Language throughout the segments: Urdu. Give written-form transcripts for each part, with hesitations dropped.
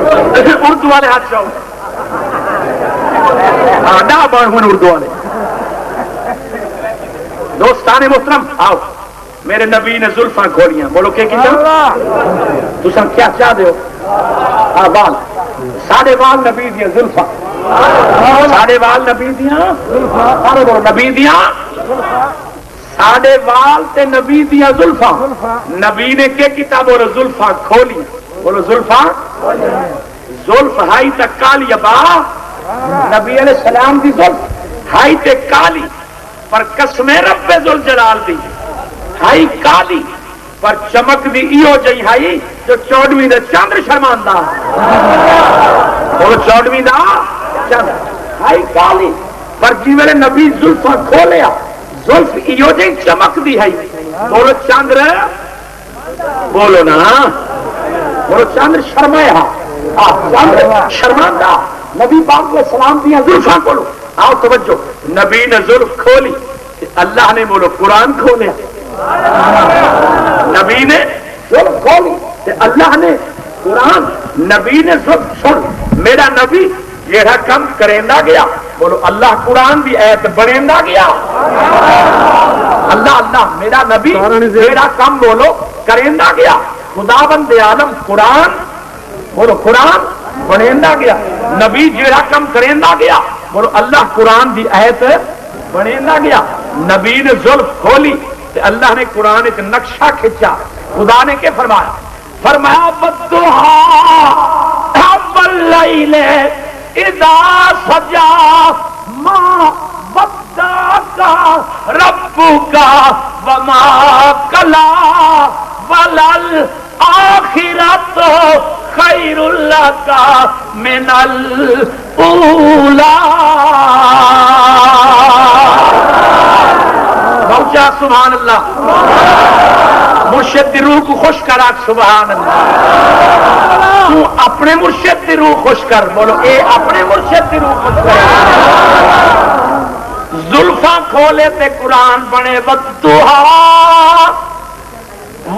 اردو والے ہاتھ چاہو نہ بڑھ ہوئے اردو والے دوستان محترم آؤ میرے نبی نے زلفاں کھولیاں بولو کہ تساں کیا چاہ دے ہو بال ساڑھے بال نبی دیا زلفاں ساڑھے بال نبی دیا سارے بولو نبی دیا ساڑھے بال تے نبی دیا زلفاں نبی نے کہ کتاب بولو زلفاں کھولی بولو زلفاں زلف ہائی تک کالی ابا نبی علیہ السلام دی زلف ہائی تے کالی پر قسم رب ذل جلال دی ہائی کالی پر چمک دی ایو جئی ہائی جو 14ویں دا چاندر شرماندہ وہ 14ویں دا چاندر ہائی کالی پر جی میرے نبی زلفاں کھولیا زلف ایو جئی چمک دی ہائی بولو چاندر بولو نا بولو چاندر شرمایا چاندر شرماندہ نبی پاک علیہ السلام دیا زلفاں کھولو آؤ توجہ نبی نے زلف کھولی اللہ نے بولو قرآن کھولیا نبی نے زلف کھولی اللہ نے قرآن نبی نے زلف سن میرا نبی جیڑا کم کریندہ گیا بولو اللہ قرآن بھی ایت بنیندہ گیا اللہ میرا نبی جیڑا کم بولو کریندہ گیا خدا بند عالم قرآن بولو قرآن بنیندہ گیا نبی جیڑا کم کریندہ گیا بولو اللہ قرآن دی آیت بنیندہ گیا نبی نے زلف کھولی تو اللہ نے قرآن ایک نقشہ کھچا خدا نے کیا فرمایا فرمایا والضحی واللیل اذا سجا ما ودعک ربک وما قلی وللآخرۃ خیر لک من الاولی پہنچا سبحان اللہ مرشد دی روح کو خوش کر آج سبحان اللہ تو اپنے مرشد دی روح خوش کر بولو اے اپنے مرشد دی روح خوش کر زلفاں کھولے تے قرآن بنے والضحی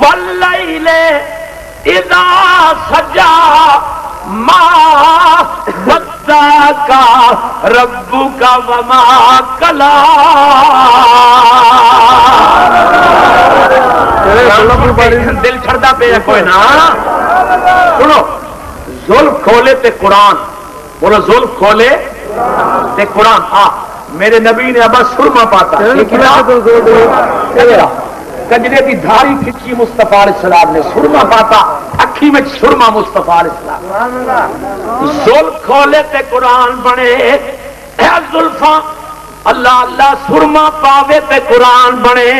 واللیل اذا سجا ما ودعک ربک وما قلی دل چھڑدا پہ کوئی نا سنو زلف کھولے تے قرآن بولو زلف کھولے تے قرآن میرے نبی نے ابا سرما پاتا کجرے کی دھاری کھچی مصطفیٰ علیہ السلام نے سرما پاتا اکھی میں سرما مصطفیٰ علیہ السلام زلف کھولے تے قرآن بنے اے زلفاں اللہ اللہ سرما پاوے تے قرآن بنے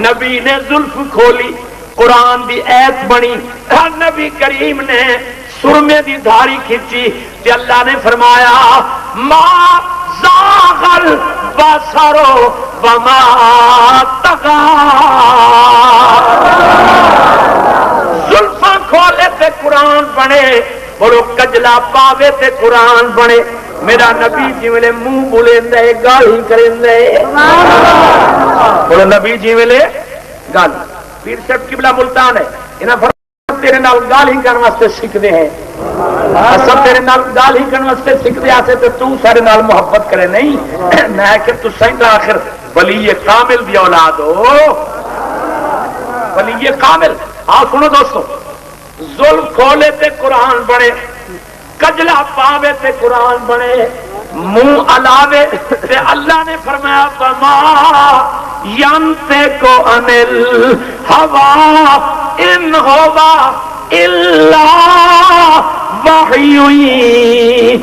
نبی نے زلف کھولی قرآن دی ایت بنی نبی کریم نے سرمے دی دھاری کھچی تے اللہ نے فرمایا ما زاغل بصرو وما طغى زلفاں کھولے تے قرآن بنے بولو کجلا پاوے تے قرآن بنے میرا نبی جی ویلے منہ بولیندا ہے گالی کریندا ہے بولو نبی جی ویلے گال پیر صاحب قبلہ ملتان ہے انہاں فرمایا تیرے نال گالی کرن واسطے سکھدے ہیں سب تیرے نال گال ہی کرنے واسطے سکھدے آسے تو سارے نال محبت کرے نہیں میں کہ تو سائیں آخر ولی کامل دی اولاد ہو ولی کامل آؤ سنو دوستو ظلم کھولے تے قرآن بنے کجلا پاوے تے قرآن بنے منہ علاوے تے اللہ نے فرمایا فما ینطق عن الہوی ان ہوا الا وحی یوحی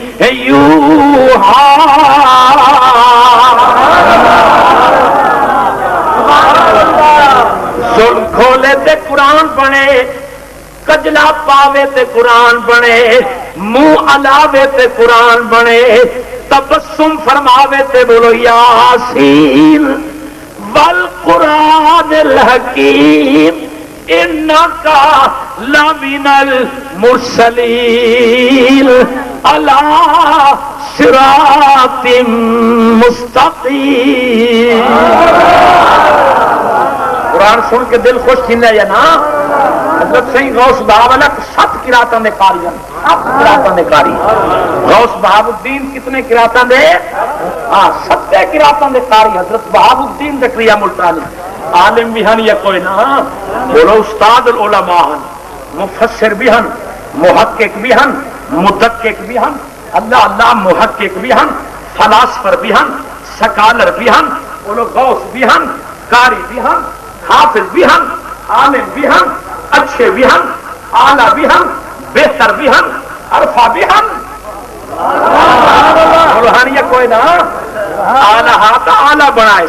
ظلم کھولے تے قرآن بنے کجلا پاوے تے قرآن بنے منہ علاوے تے قرآن بنے تبسم فرماوے تے بولو یاسین والقرآن الحکیم انکا لمن المرسلین علی صراط مستقیم قرآن سن کے دل خوش تھی یا نا حضرت صحیح غوث بہاولک 7 قراتاں دے قاری ہیں، 7 قراتاں دے قاری۔ غوث بہاو الدین کتنے قراتاں دے؟ 7 قراتاں دے قاری حضرت بہاو الدین زکریا ملتانی۔ عالم بھی ہن یا کوئی نہ بولو، استاد العلماء ہن، مفسر بھی ہن، محقق بھی ہن، مدقق بھی ہن، اللہ اللہ محقق بھی ہن، فلاسفر بھی ہن، سکالر بھی ہن، بولو غوث بھی ہن، قاری بھی ہن، حافظ بھی ہن، عالم بھی ہن، اچھے بھی ہن، اعلیٰ بھی ہن، بہتر بھی ہن، عرفہ بھی ہن۔ بولو ہن یا کوئی نہ؟ اعلیٰ ہاتھ اعلیٰ بنائے،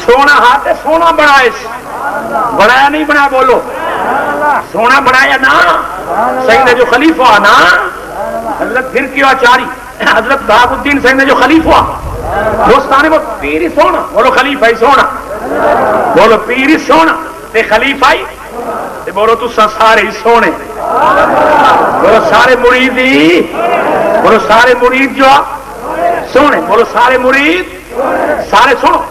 سونا ہاتھ سونا بنائے، بنایا نہیں بنا بولو، سونا بنایا نا سید نے جو خلیفہ ہوا نا حضرت پھر کیوں آچاری حضرت بہاو الدین سید نے جو خلیفہ ہوا دوستانے وہ پیری سونا بولو، خلیفہ ہی سونا بولو، پیری سونا تے خلیفہ ہی تے بولو تو سارے ہی سونے، بولو سارے مرید ہی، بولو سارے مرید جو سونے، بولو سارے مرید سارے سنو،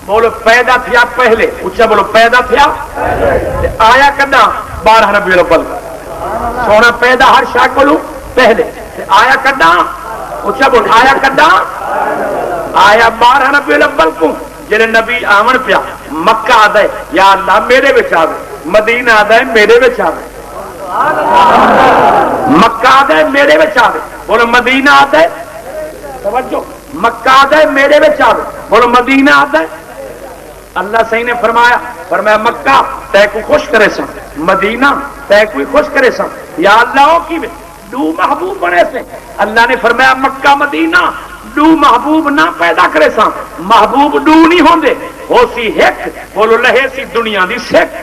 بولو پیدا تھیا پہلے، اچھا بولو پیدا تھیا آیا کدا 12 ربیع الاول سونا پیدا ہر شاہ کو پہلے آیا کدا، اچھا بولو آیا کدا، آیا 12 ربیع الاول کو جنہیں نبی آمن پیا مکہ آدھا ہے یا اللہ میرے بچ آوے، مدینہ آدھا ہے میرے بچ آوے، مکہ آدھا ہے میرے بچ آوے، بولو مدینہ آدھا ہے، توجہ مکہ آدھا ہے میرے بچ آوے، بولو مدینہ آدھا ہے۔ اللہ صحیح نے فرمایا مکہ تے کو خوش کرے سا، مدینہ تے کوئی خوش کرے سا، یا اللہ کی دو محبوب بنے سے، اللہ نے فرمایا مکہ مدینہ دو محبوب نہ پیدا کرے سا، محبوب دو نہیں ہوندے، ہو سی ایک، بولو لہے سی دنیا دی سکھ،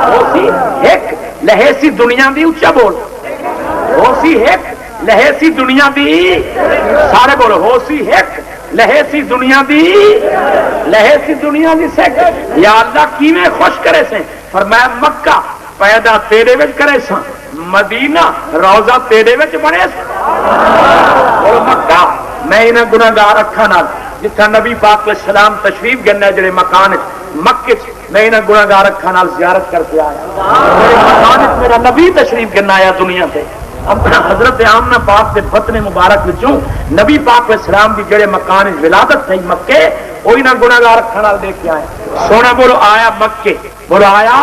ہو سی ایک لہے سی دنیا دی، اچھا بول ہو سی ایک لہے سی دنیا دی، سارے بولو ہو سی ایک لہے سی دنیا دی، لہے سی دنیا دی سکھ، یا اللہ کیویں خوش کرے سے، فرمایا مکہ پیدا تیرے وچ کرے سا، مدینہ روزہ تیرے وچ بنے سا، اور مکہ میں انہاں گناہگار اکھاں نال جتھا نبی پاک علیہ السلام تشریف گنا جڑے مکان مکے میں انہاں گناہگار اکھاں نال زیارت کر کے آیا، جڑے مکان میرا نبی تشریف گنا آیا دنیا تے، اپنا حضرت آمنہ پاک دے بطن مبارک وچوں نبی پاک علیہ السلام دی جڑے مکان ولادت تھی مکے وہی نہ گناہگار اکھاں نال دیکھ کے آئے، سونا بولو آیا مکے، بولو آیا،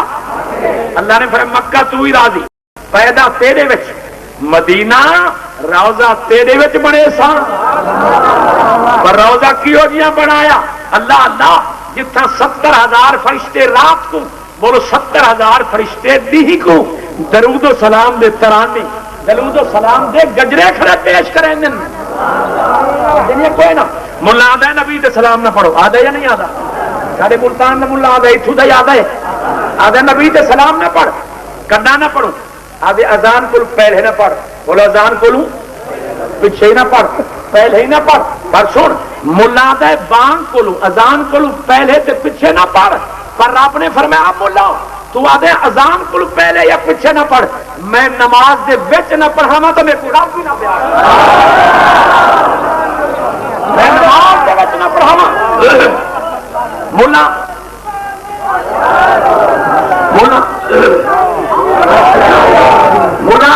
اللہ نے فرمایا مکہ تو ہی راضی، پیدا تیرے وچ، مدینہ روزہ تیرے وچ بنے سا، پر روزہ کیوں جیاں بنایا، اللہ اللہ جتھا 70,000 فرشتے رات کو، بولو 70,000 فرشتے دی کو درود و سلام دے ترانے، درود و سلام دے گجرے کھڑے پیش کریں گے، کوئی نہ ملا آدھا ہے نبی دے سلام نہ پڑھو، آدھا یا نہیں آدھا، سارے ملتان نے ملا آدھا اتھو دا یاد ہے، آدھا نبی دے سلام نہ پڑھ، کڈا نہ پڑھو، آدھے اذان کو پہلے نہ پڑھ، بولو اذان کو پیچھے ہی نہ پڑھ، پہلے ہی نہ پڑھ، پر سن ملا آدھا ہے بانگ کو اذان کو پہلے تے پیچھے نہ پڑھ، پر آپ نے فرمایا آپ ملا تو آدھے اذان کو پہلے یا پیچھے نہ پڑھ، میں نماز دے وچ نہ پڑھاواں تو میرے کو رب بھی نہ پیار، میں نماز دے وچ نہ پڑھاواں ملا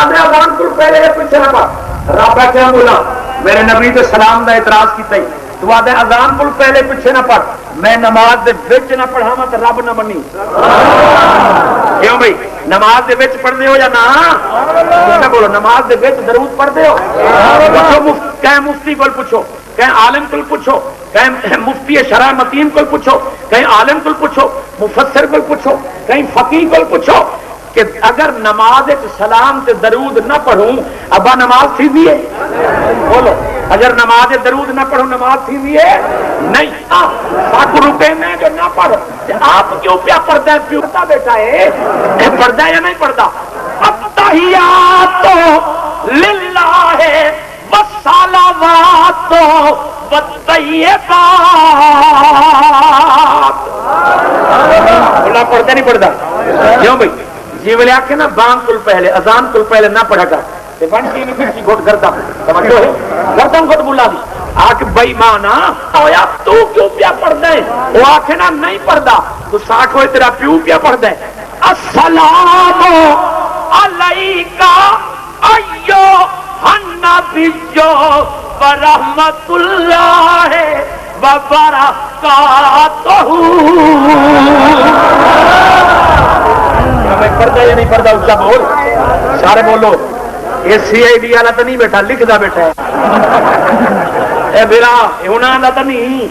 آدھے اذان کو پہلے یا پیچھے نہ پڑھ، رب کیا ملا میرے نبی دے سلام دا اعتراض کیتا ہی، تو آدھے اذان کو پہلے پیچھے نہ پڑھ، میں نماز دے وچ نہ پڑھاواں تے رب نہ منی، کیوں بھائی نماز دے وچ پڑھدے ہو یا نہ بولو، نماز دے وچ درود پڑھدے ہو، کہیں مفتی کو پوچھو، کہیں عالم کو پوچھو، کہیں مفتی شرع متین کو پوچھو، کہیں عالم کو پوچھو، مفسر کو پوچھو، کہیں فقیہ کو پوچھو کہ اگر نماز سلام تے درود نہ پڑھوں ابا نماز تھی بھی ہے، بولو اگر نماز درود نہ پڑھوں نماز تھی بھی ہے نہیں، ساکو روپے میں جو نہ پڑھ آپ کیوں پیا پڑھتا ہے، کیوں پڑھتا بیٹا ہے، پڑھتا ہے یا نہیں پڑھتا، التحیات للہ والصلوات والطیبات، اللہ پڑھتا نہیں پڑھتا، کیوں بھائی جی بولے آکے نا بانگ کل پہلے اذان کل پہلے نہ پڑھا کر بنٹی میں کسی گھٹ کرتا سمجھو ہے گردن گھٹ بلا دی آکے بھائی مانا ہویا تو کیوں پیا پڑھتا ہے، وہ آکے نا نہیں پڑھتا، تو تو ساکھ ہوئے تیرا پیو کیا پڑھ دے السلام علیکہ ایھا النبی ورحمۃ اللہ وبرکاتہ. میں پڑھتا یا نہیں پڑھتا اچھا بول سارے بولو. یہ سی آئی ڈی والا تو نہیں بیٹھا لکھتا بیٹھا ہے میرا انہوں کا تو نہیں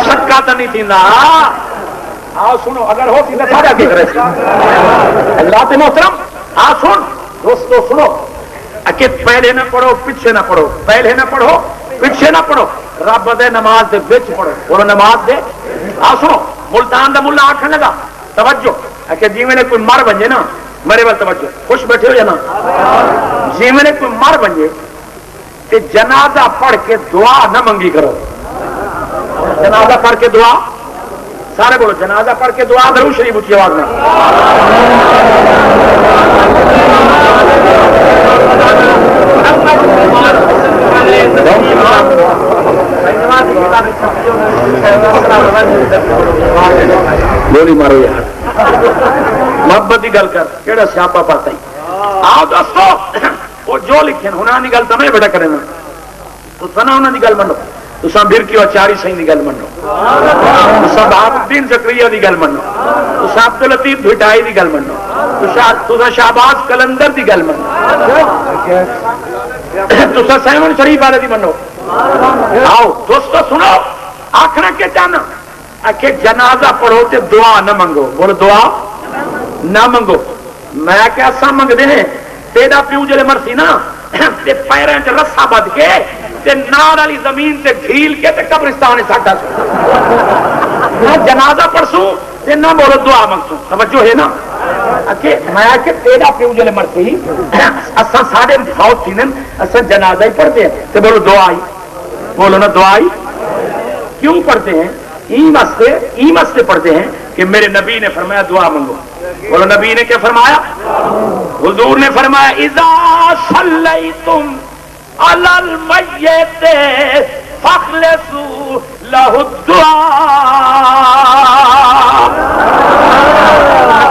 سکا تو نہیں تھی. آؤ سنو اگر ہو سکتا سارا کی کرے اللہ تے محترم. آ سن دوستو سنو کہ پہلے نہ پڑھو پیچھے نہ پڑھو, پہلے نہ پڑھو پیچھے نہ پڑھو, رب دے نماز دے بچ پڑھو. بولو نماز دے. آ سنو ملتان دا ملا آخر لگا توجہ کہ جی میں نے کوئی مر بنجے نا میرے وال توجہ خوش بیٹھے ہو یا نا جی میں نے کوئی مر بنجے کہ جنازہ پڑھ کے دعا نہ منگی کرو. جنازہ پڑھ کے دعا سارے بولو جنازہ پڑھ کے دعا ضرور شریف اچھی آواز میں. گولی مارو یار محبت کی گل کر کہڑا سیاپا پاتا ہی. آؤ دوستو وہ جو لکھے انہوں کی گل تو میں بیٹا کرے نا تو سنا انہوں کی گل منو. تساں برکی اچاری سائیں کی گل منو, تساں بہاد الدین زکریا کی گل منو, تساں عبد اللطیف بھٹائی کی گل منو, تساں شہباز کلندر کی گل منو, تساں سیمن شریف والے کی منو. آؤ دوستو سنو آخنا کیا چاہنا کہ جنازہ پڑھو تے دعا نہ منگو. بولو دعا نہ منگو. میں کیا سا منگتے ہیں تیرا پیو جلے مرسی نا تے پیریں چ رسا بد کے تے نار والی زمین تے گھیل کے تے قبرستان ساڈا سو نہ جنازہ پڑھسوں تے نہ بولو دعا منگسوں. توجہ ہے نا کہ میں کہ تیرا پیو جلے مرسی اساں ساڈے فوت تھی نن اساں جنازہ ہی پڑھتے ہیں تے بولو دعا ہی. بولو نا دعا ہی. کیوں پڑھتے ہیں؟ این واسطے پڑھتے ہیں کہ میرے نبی نے فرمایا دعا منگو. بولو نبی نے کیا فرمایا؟ حضور نے فرمایا اذا صلیتم علی المیت فاخلصوا لہ الدعاء.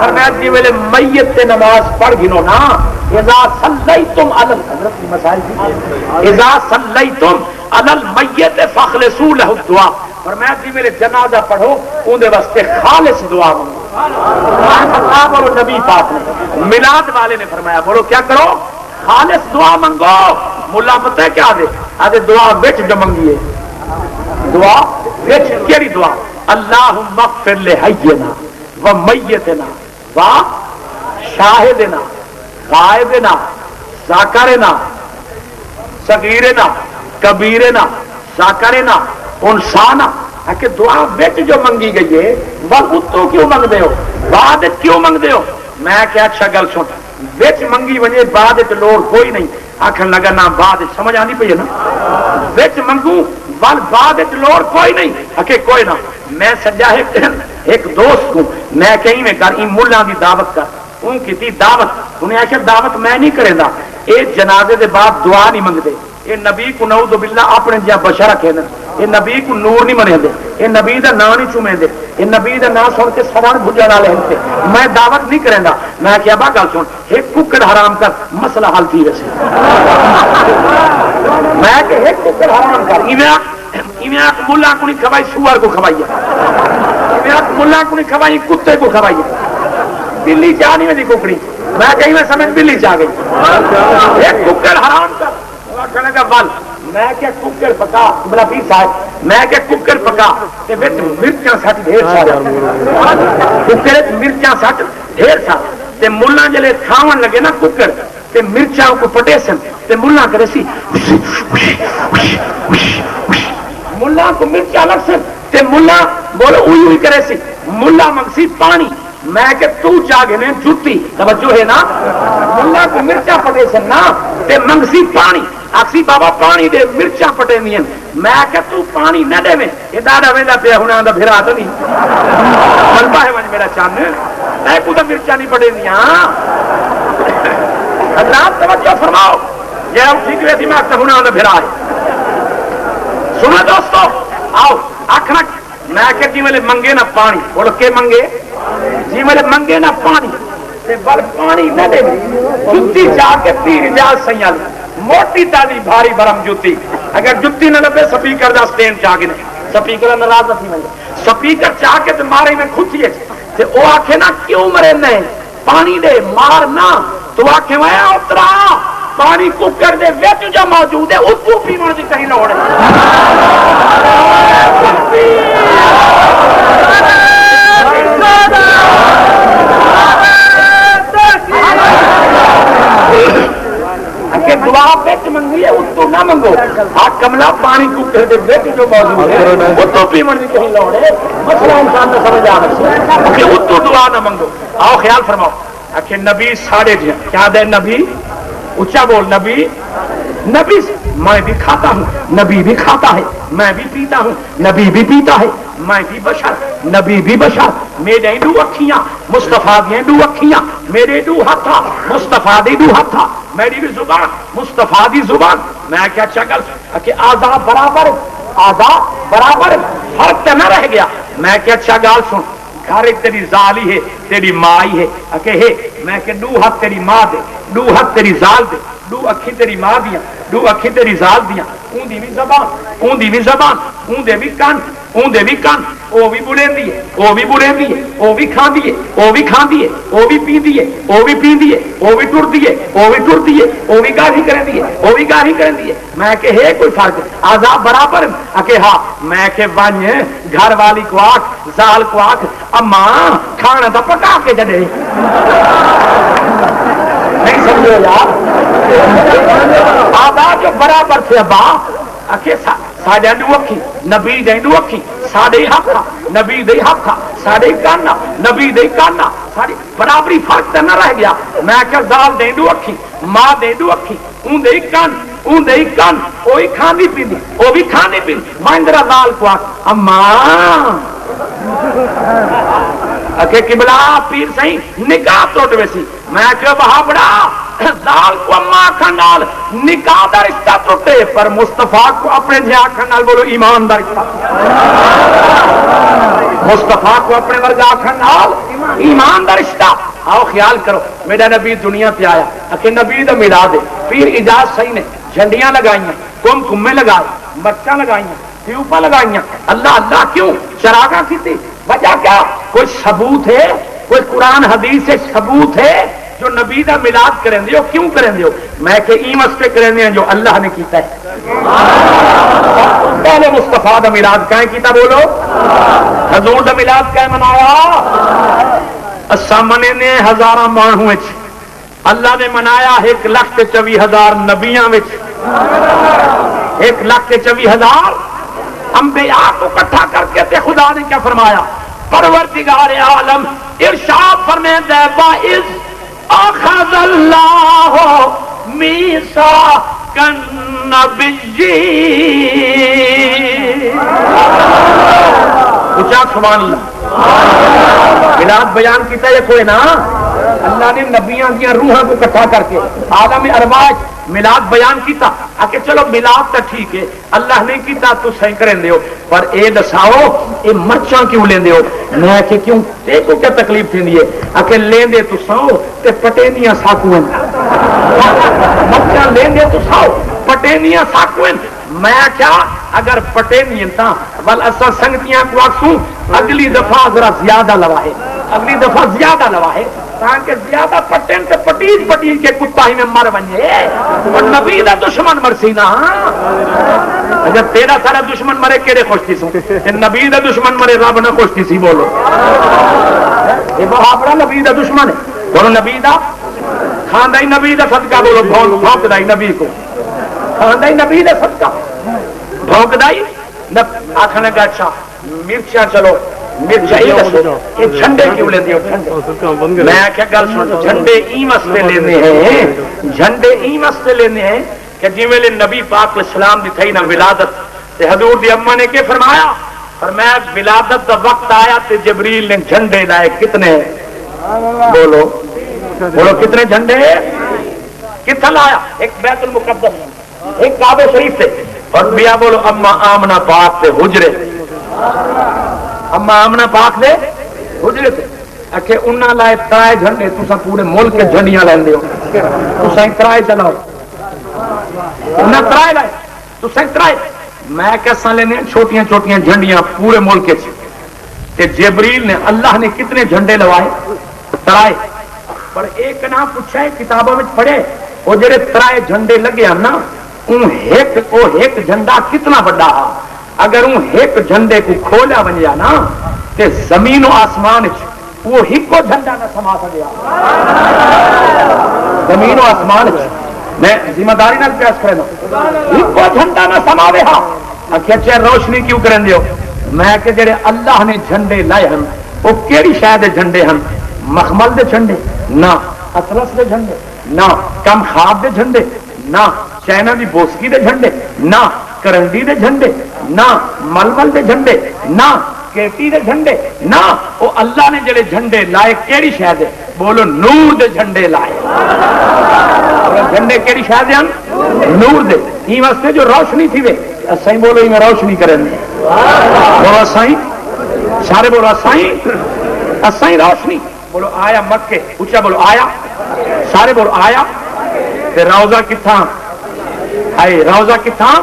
فرمایا جی ویلے میت تے نماز پڑھ گنو نا اذا صلیتم علی حضرت کی مسائل اذا صلیتم علی المیت فاخلصوا لہ الدعاء. فرمایا جی میرے جنازہ پڑھو اون دے واسطے خالص دعا منگو. بولو نبی پاک نے میلاد والے نے فرمایا بولو کیا کرو خالص دعا منگو. ملا پتہ ہے کیا دے آدھے دعا بچ جو منگیے دعا بچ کیڑی دعا اللہم اغفر لحینا و میتنا و شاہدنا غائبنا ذاکرنا صغیرنا کبیرنا ذاکرنا انسانا کہ دعا بچ جو منگی گئی ہے وہ اتوں کیوں منگتے ہو بعد کیوں منگتے ہو. میں کیا اچھا گل سن بچ منگی وجے بعد لوڑ کوئی نہیں آخر لگا نہ بعد سمجھ آنی پی ہے نا بچ منگوں بل بعد لوڑ کوئی نہیں کہ کوئی نہ. میں سجا ایک دوست کو میں کہیں میں کر ان ملا کی دعوت کر ان کی دعوت انہیں آخر دعوت میں نہیں کرے گا یہ جنازے دے بعد دعا نہیں منگتے. یہ نبی کو نعوذ باللہ اپنے جہاں بشر رکھے نا یہ نبی کو نور نہیں منے دے یہ نبی دا نام نہیں چومے دے یہ نبی دا نام سن کے سران بھجا والے ہنتے. میں دعوت نہیں کریں گا. میں کیا با گل سن ایک ککڑ حرام کر مسئلہ حل تھی ویسے. میں کہ ایک ککڑ حرام کر ملا کو نہیں کھوائی سور کو کھوائیے ملا کو نہیں کھوائی کتے کو کھوائیے. بلی چاہ نہیں میری ککڑی میں کہیں میں سمجھ بلی چاہ گئی ایک ککڑ حرام کر بل میں کیا ککڑ پکا بلا پیر صاحب میں کیا ککڑ پکا مرچاں سٹ ڈھیر سارا ککڑ مرچاں سٹ ڈھیر سارا تے ملا جلے کھاون لگے نا ککڑ تے مرچاں کو پٹے سن تے ملا کرے سی ملا کو مرچاں لگ سن تے ملا بولو اوئی ہوئی کرے سی ملا منگسی پانی میں کہ تو چاہ گئے جوتی توجہ ہے نا ملا کو مرچاں پٹے سن نا تے منگسی پانی آخسی بابا پانی دے مرچاں پٹے نہیں میں کہ تو پانی نہ دے میں یہ دادا ویلا پیا ہونے آدھا پھر آتا نہیں ملبا ہے میرا چاند میں کو تو مرچاں نہیں پٹے نہیں. حضرات توجہ فرماؤ یہ ٹھیک ہے دماغ سے ہونے آدھا پھر آئے. سنو دوستو آؤ آخنا میں کہ جی میرے منگے نہ پانی، بول کے منگے جی میرے منگے نہ پانی بل پانی نہ دے، جتی جا کے پیر اجاز سیال موٹی تالی بھاری برم جتی، اگر جتی نہ لبے سپیکر دا سٹینڈ چاہ کے سپیکر ناراض نہ تھی مجھے سپیکر چاہ کے مارے میں کھچیے تے او آکھے نا کیوں مرے نہیں پانی دے مارنا تو آکھے میں اترا پانی کوکر دے وچ جو موجود ہے اتو پیون دی کہیں لوڑ ہے کہ دعا وچ منگی ہے اتو نہ منگو آ کملا پانی کوکر دے وچ جو موجود ہے اتو پیون دی کہیں لوڑ ہے مسئلہ انسان نہ سمجھ آ رہا کہ اتو دعا نہ منگو آؤ خیال فرماؤ کہ نبی ساڑھے جی کیا دے نبی اچھا بول نبی نبی میں بھی کھاتا ہوں نبی بھی کھاتا ہے میں بھی پیتا ہوں نبی بھی پیتا ہے میں بھی بشر نبی بھی بشر میرے دو اکھیاں مصطفیٰ دی دو اکھیاں میرے دو ہتھا مصطفیٰ دی دو ہتھا میری بھی زبان مصطفیٰ دی زبان میں کیا چگل کہ آزاد برابر فرق تو نہ رہ گیا میں کیا چگال سن گھر تیری زالی ہے تیری مائی ہے کہ ہے میں کہ دو ہاتھ تیری ماں دے دو ہاتھ تیری زال دے دو اکھی تیری ماں دیاں دو اکھی تیری زال دیاں اون دی بھی زبان اون دی بھی زبان اون دے بھی کان اون دے بھی کان او بھی بلندی ہے او بھی بلندی ہے او بھی کھاندی ہے او بھی کھاندی ہے او بھی پیندی ہے او بھی پیندی ہے او بھی ٹردی ہے او بھی ٹردی ہے او بھی گاہی کرندی ہے او بھی گاہی کرندی ہے میں کہ ہے کوئی فرق آزاد برابر کہ ہاں میں کہ ون گھر والی کو آکھ زال کو آکھ اماں کھانا تو پکا کے دے نہیں سمجھو یار آبا جو برابر سے ابا اکھے ساڑھے دو اکھی نبی دے دو اکھی ساڑھے ہاتھا نبی دے ہاتھا ساڑھے کانا نبی دے کانا ساڑھے برابری فرق نہ رہ گیا میں کہ زال دے دو اکھی ماں دے دو اکھی اون دے کان اون دے کان اوہی کھاندی پیندی او بھی کھاندی پیندی مہندرا زال کو آکھ اماں کہ قبلہ پیر صحیح نکاح توٹ ویسی میں کہ بہابڑا دال کو اماں کھنال نکاح دا رشتہ ٹوٹے پر مصطفیٰ کو اپنے جہاں کھنال بولو ایمان دا رشتہ مصطفیٰ کو اپنے ورگا کھنال ایمان دا رشتہ آؤ خیال کرو میرا نبی دنیا پہ آیا کہ نبی دا میلاد ہے پیر اجاز صحیح نے جھنڈیاں لگائیاں کم کمیں لگائیں مرچاں لگائیاں ٹیوباں لگائیاں اللہ اللہ کیوں چراغاں کی تھی وجہ کیا کوئی ثبوت ہے کوئی قرآن حدیث سے ثبوت ہے جو نبی دا میلاد کریں دیو کیوں کریں دیو میں کہ ایمس پہ کریں دیو جو اللہ نے کیتا ہے پہلے مصطفیٰ دا میلاد کہیں کیتا بولو حضور دا میلاد کہیں منایا سامنے نے ہزاراں مانہوں وچ اللہ نے منایا 1,24,000 نبیاں وچ 1,24,000 انبیاء کو اکٹھا کر کے تے خدا نے کیا فرمایا پروردگار عالم ارشاد فرماتا ہے واذ اخذ اللہ میثاق النبیین اونچا سبحان اللہ میلاد بیان کیتا ہے کوئی نا اللہ نے نبیاں دیا روحاں کو اکٹھا کر کے عالم ارواح میلاد بیان کیتا کہ چلو میلاد تو ٹھیک ہے اللہ نے کیتا تو صحیح کریں دیو پر اے دساؤ اے مرچاں کیوں لیں دیو میں کہ کیوں تے کو کیا تکلیف تھی ہے کہ لیں دے تو ساؤ تے پٹینیاں ساکویں مرچاں لیں دے تو ساؤ پٹینیاں ساکویں میں کیا اگر پٹینیاں تا ول اسا سنگتیاں کو آکسوں اگلی دفعہ ذرا زیادہ لوا ہے اگلی دفعہ زیادہ لوا ہے تاکہ زیادہ پٹین سے پٹیج کے کتا ہی میں مر بنے اور نبی دا دشمن مرسی نا اگر تیرا سارا دشمن مرے کیڑے خوش تھی سو نبی دا دشمن مرے رب نہ خوش تھی سی بولو یہ بہابڑا نبی دا دشمن ہے بولو نبی دا خاندائی نبی دا صدقہ بولو بھونک دائی نبی کو خاندائی نبی دا صدقہ بھونک دائی آخنے کا اچھا مرچاں چلو یہ جھنڈے کیوں لیتے ہو میں کیا گل سن جھنڈے این واسطے لینے ہیں جھنڈے این واسطے لینے ہیں کہ جی ویلے نبی پاک اسلام دی تھی نا ولادت تے حضور دی اما نے کیا فرمایا فرمایا ولادت دا وقت آیا تے جبریل نے جھنڈے لائے کتنے بولو بولو کتنے جھنڈے کتنا لایا ایک بیت المقدس ایک کعبہ شریف سے اور بیا بولو اما آمنہ پاک سے حجرے اما آمنا پاک دے حجرے تے کہ انہاں لائے ترائے جھنڈے تساں پورے ملک کے جھنڈیاں لیندے ہو تساں ترائے چلاؤ انہاں ترائے لائے تساں ترائے میں کیسا لینے چھوٹیاں چھوٹیاں جھنڈیاں پورے ملک کے تے جبریل نے اللہ نے کتنے جھنڈے لوائے ترائے پر ایک نہ پوچھا ہے کتابوں میں پڑھے وہ جڑے ترائے جھنڈے لگے ہیں نا ایک جھنڈا کتنا بڑا اگر ایک جھنڈے کو کھولا بنیا نا تے زمین و آسمان وہ ہکو جھنڈا نہ سما سکیا زمین و آسمان میں ذمہ داری نہ پیش کرنا ہکو جھنڈا نہ سماوے ہاں اچھا روشنی کیوں کرن دیو میں کہ جڑے اللہ نے جھنڈے لائے ہیں وہ کیڑی شاید جھنڈے ہیں مخمل دے جھنڈے نہ اطلس دے جھنڈے نہ کم خواب دے جھنڈے نہ چائنا دی بوسکی دے جھنڈے نہ کرنڈی دے جھنڈے نہ ململ دے جھنڈے نہ کیٹی دے جھنڈے نہ وہ اللہ نے جڑے جھنڈے لائے کیڑی شاید ہے بولو نور دے جھنڈے لائے جھنڈے کیڑی شاید ہیں نور دے ہی واسطے جو روشنی تھی وے اسائیں بولو ہی میں روشنی کریں بولو اسائیں سارے بولو اسائیں روشنی بولو آیا مکے اچھا بولو آیا سارے بولو آیا تے روزہ کتھاں آئے روزہ کتھاں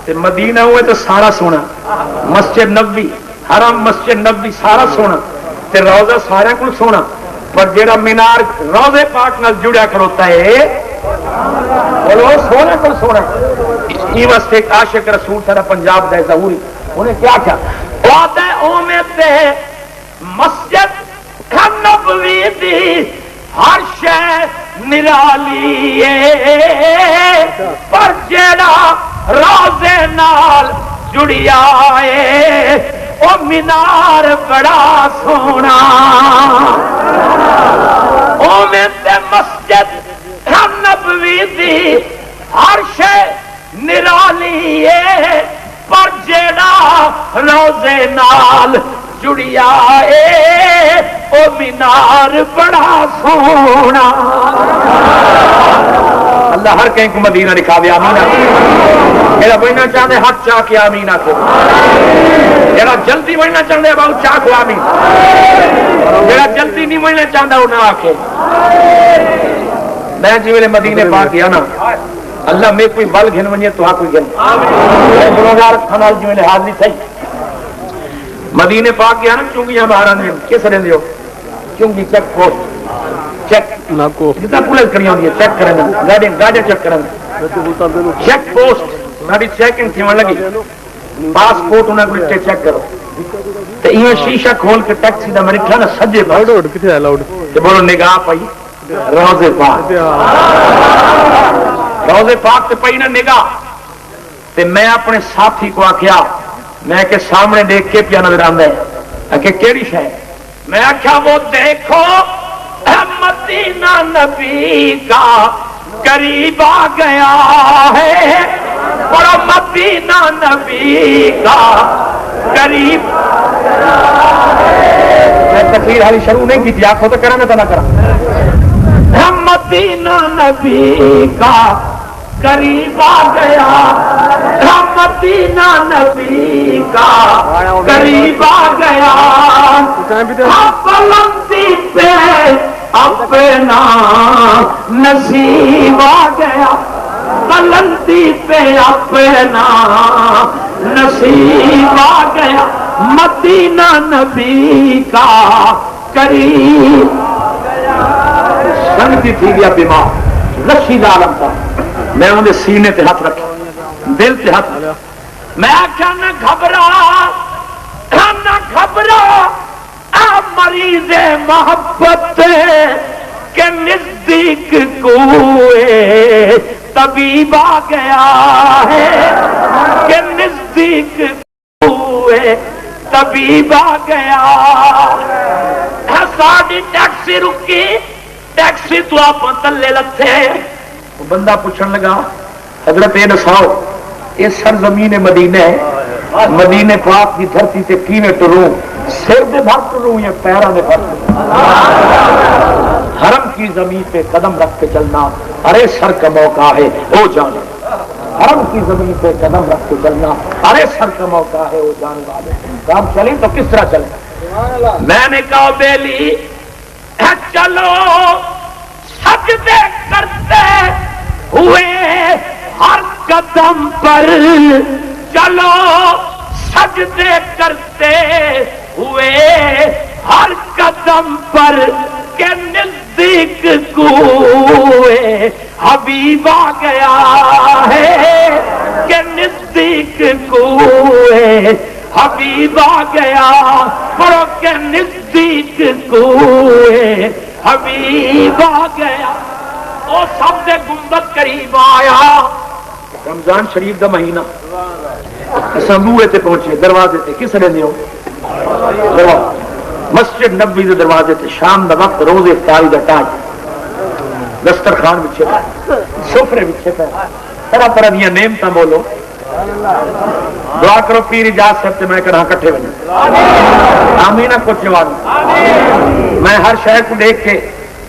تے مدینہ ہوئے تو سارا سونا مسجد نبوی حرم مسجد نبوی سارا سونا تے روزہ سارے کو سونا پر جیڑا مینار روزے پاک نال جڑیا کھڑوتا ہے بولو سونا کو سونا یہ واسطے ایک عاشق رسول سارا پنجاب دے ظہوری انہیں کیا کیا وعدہ اومے تے مسجد نبوی دی ہر شے نرالی پر جیڑا روزے نال جڑیا ہے او مینار بڑا سونا او میں تے مسجد نبوی دی ہر شے نرالی پر جیڑا روزے نال جڑیا اے او مینار بڑا سونا اللہ ہر کہیں کو مدینہ دکھاوے آمین میرا بڑھنا چاہتے ہاتھ چاہ کے آمین آکھو میرا جلدی بڑھنا چاہتے بہت چاہ کو آمین میرا جلدی نہیں بڑھنا چاہتا وہ نہ آکھے میں جی میرے مدینے پاک گیا نا اللہ میں کوئی بل گھن ونجے تو ہاں کوئی گھن گنوگار کھنال جو میرے حاضری تھی مدینے پاک گیا نا چونگیاں باہر نے کس رہن دیو چونگی چیک پوسٹ چیک جتنا پولیس کری ہوندی ہے چیک کریں گاڑی چیک کریں چیک پوسٹ میری چیکنگ تھی لگی پاسپورٹ انہیں کوئی چیک کرو تو یہ شیشہ کھول کے ٹیکسی دا میری ٹھانا سجے بولو نگاہ پائی روزے پاک روزے پاک تے پئی نا نگاہ تے میں اپنے ساتھی کو آکھیا میں کہ سامنے دیکھ کے پیا نظر آندا ہے کہ کیڑی شے میں آکھیا وہ دیکھو مدینہ نبی کا قریب آ گیا ہے اور مدینہ نبی کا قریب میں تقریر حالی شروع نہیں کی تھی آنکھوں تو کرا میں تو نہ کرا مدینہ نبی کا قریب آ گیا مدینہ نبی کا قریب آ گیا بلندی پہ اپنا نصیب آ گیا بلندی پہ اپنا نصیب آ گیا مدینہ نبی کا قریب سنگتی تھی گیا بیمار رشید عالم تھا میں انہیں سینے تے ہاتھ رکھا دل تے ہاتھ میں آخیا نہ گھبرا مریض محبت کے نزدیک کوئے طبیب آ گیا ہے کہ نزدیک کوئے طبیب آ گیا ساڑی ٹیکسی رکی ٹیکسی تو آپ تلے لتھے بندہ پوچھنے لگا حضرت یہ دساؤ یہ سرزمین مدینے مدینے پاک کی دھرتی تے کیویں ٹروں سر دے بھر ٹروں یا پیروں دے بھر حرم کی زمین پہ قدم رکھ کے چلنا ارے سر کا موقع ہے او جانا حرم کی زمین پہ قدم رکھ کے چلنا ارے سر کا موقع ہے وہ جانے والے کام چلیں تو کس طرح چلیں. میں نے کہا بیلی چلو سجدے کرتے ہوئے ہر قدم پر چلو سجدے کرتے ہوئے ہر قدم پر کے نزدیک کوئے حبیب آ گیا ہے کہ نزدیک کوئے حبیب آ گیا پڑھو کے نزدیک کوئے حبیب آ گیا. وہ سب سے گنبد قریب آیا. رمضان شریف کا مہینہ بوئے تے پہنچے دروازے تے کس رہنے ہو مسجد نبوی دے دروازے تے شام دا وقت روز افطاری دا ٹائم دسترخوان بچھے پہ سفرے بچھے پہ طرح طرح دیا نعمتاں بولو. دعا کرو پیر اجاز صاحب تے میں کہاں کٹھے بنے آمین کچھ جواب. میں ہر شہر کو دیکھ کے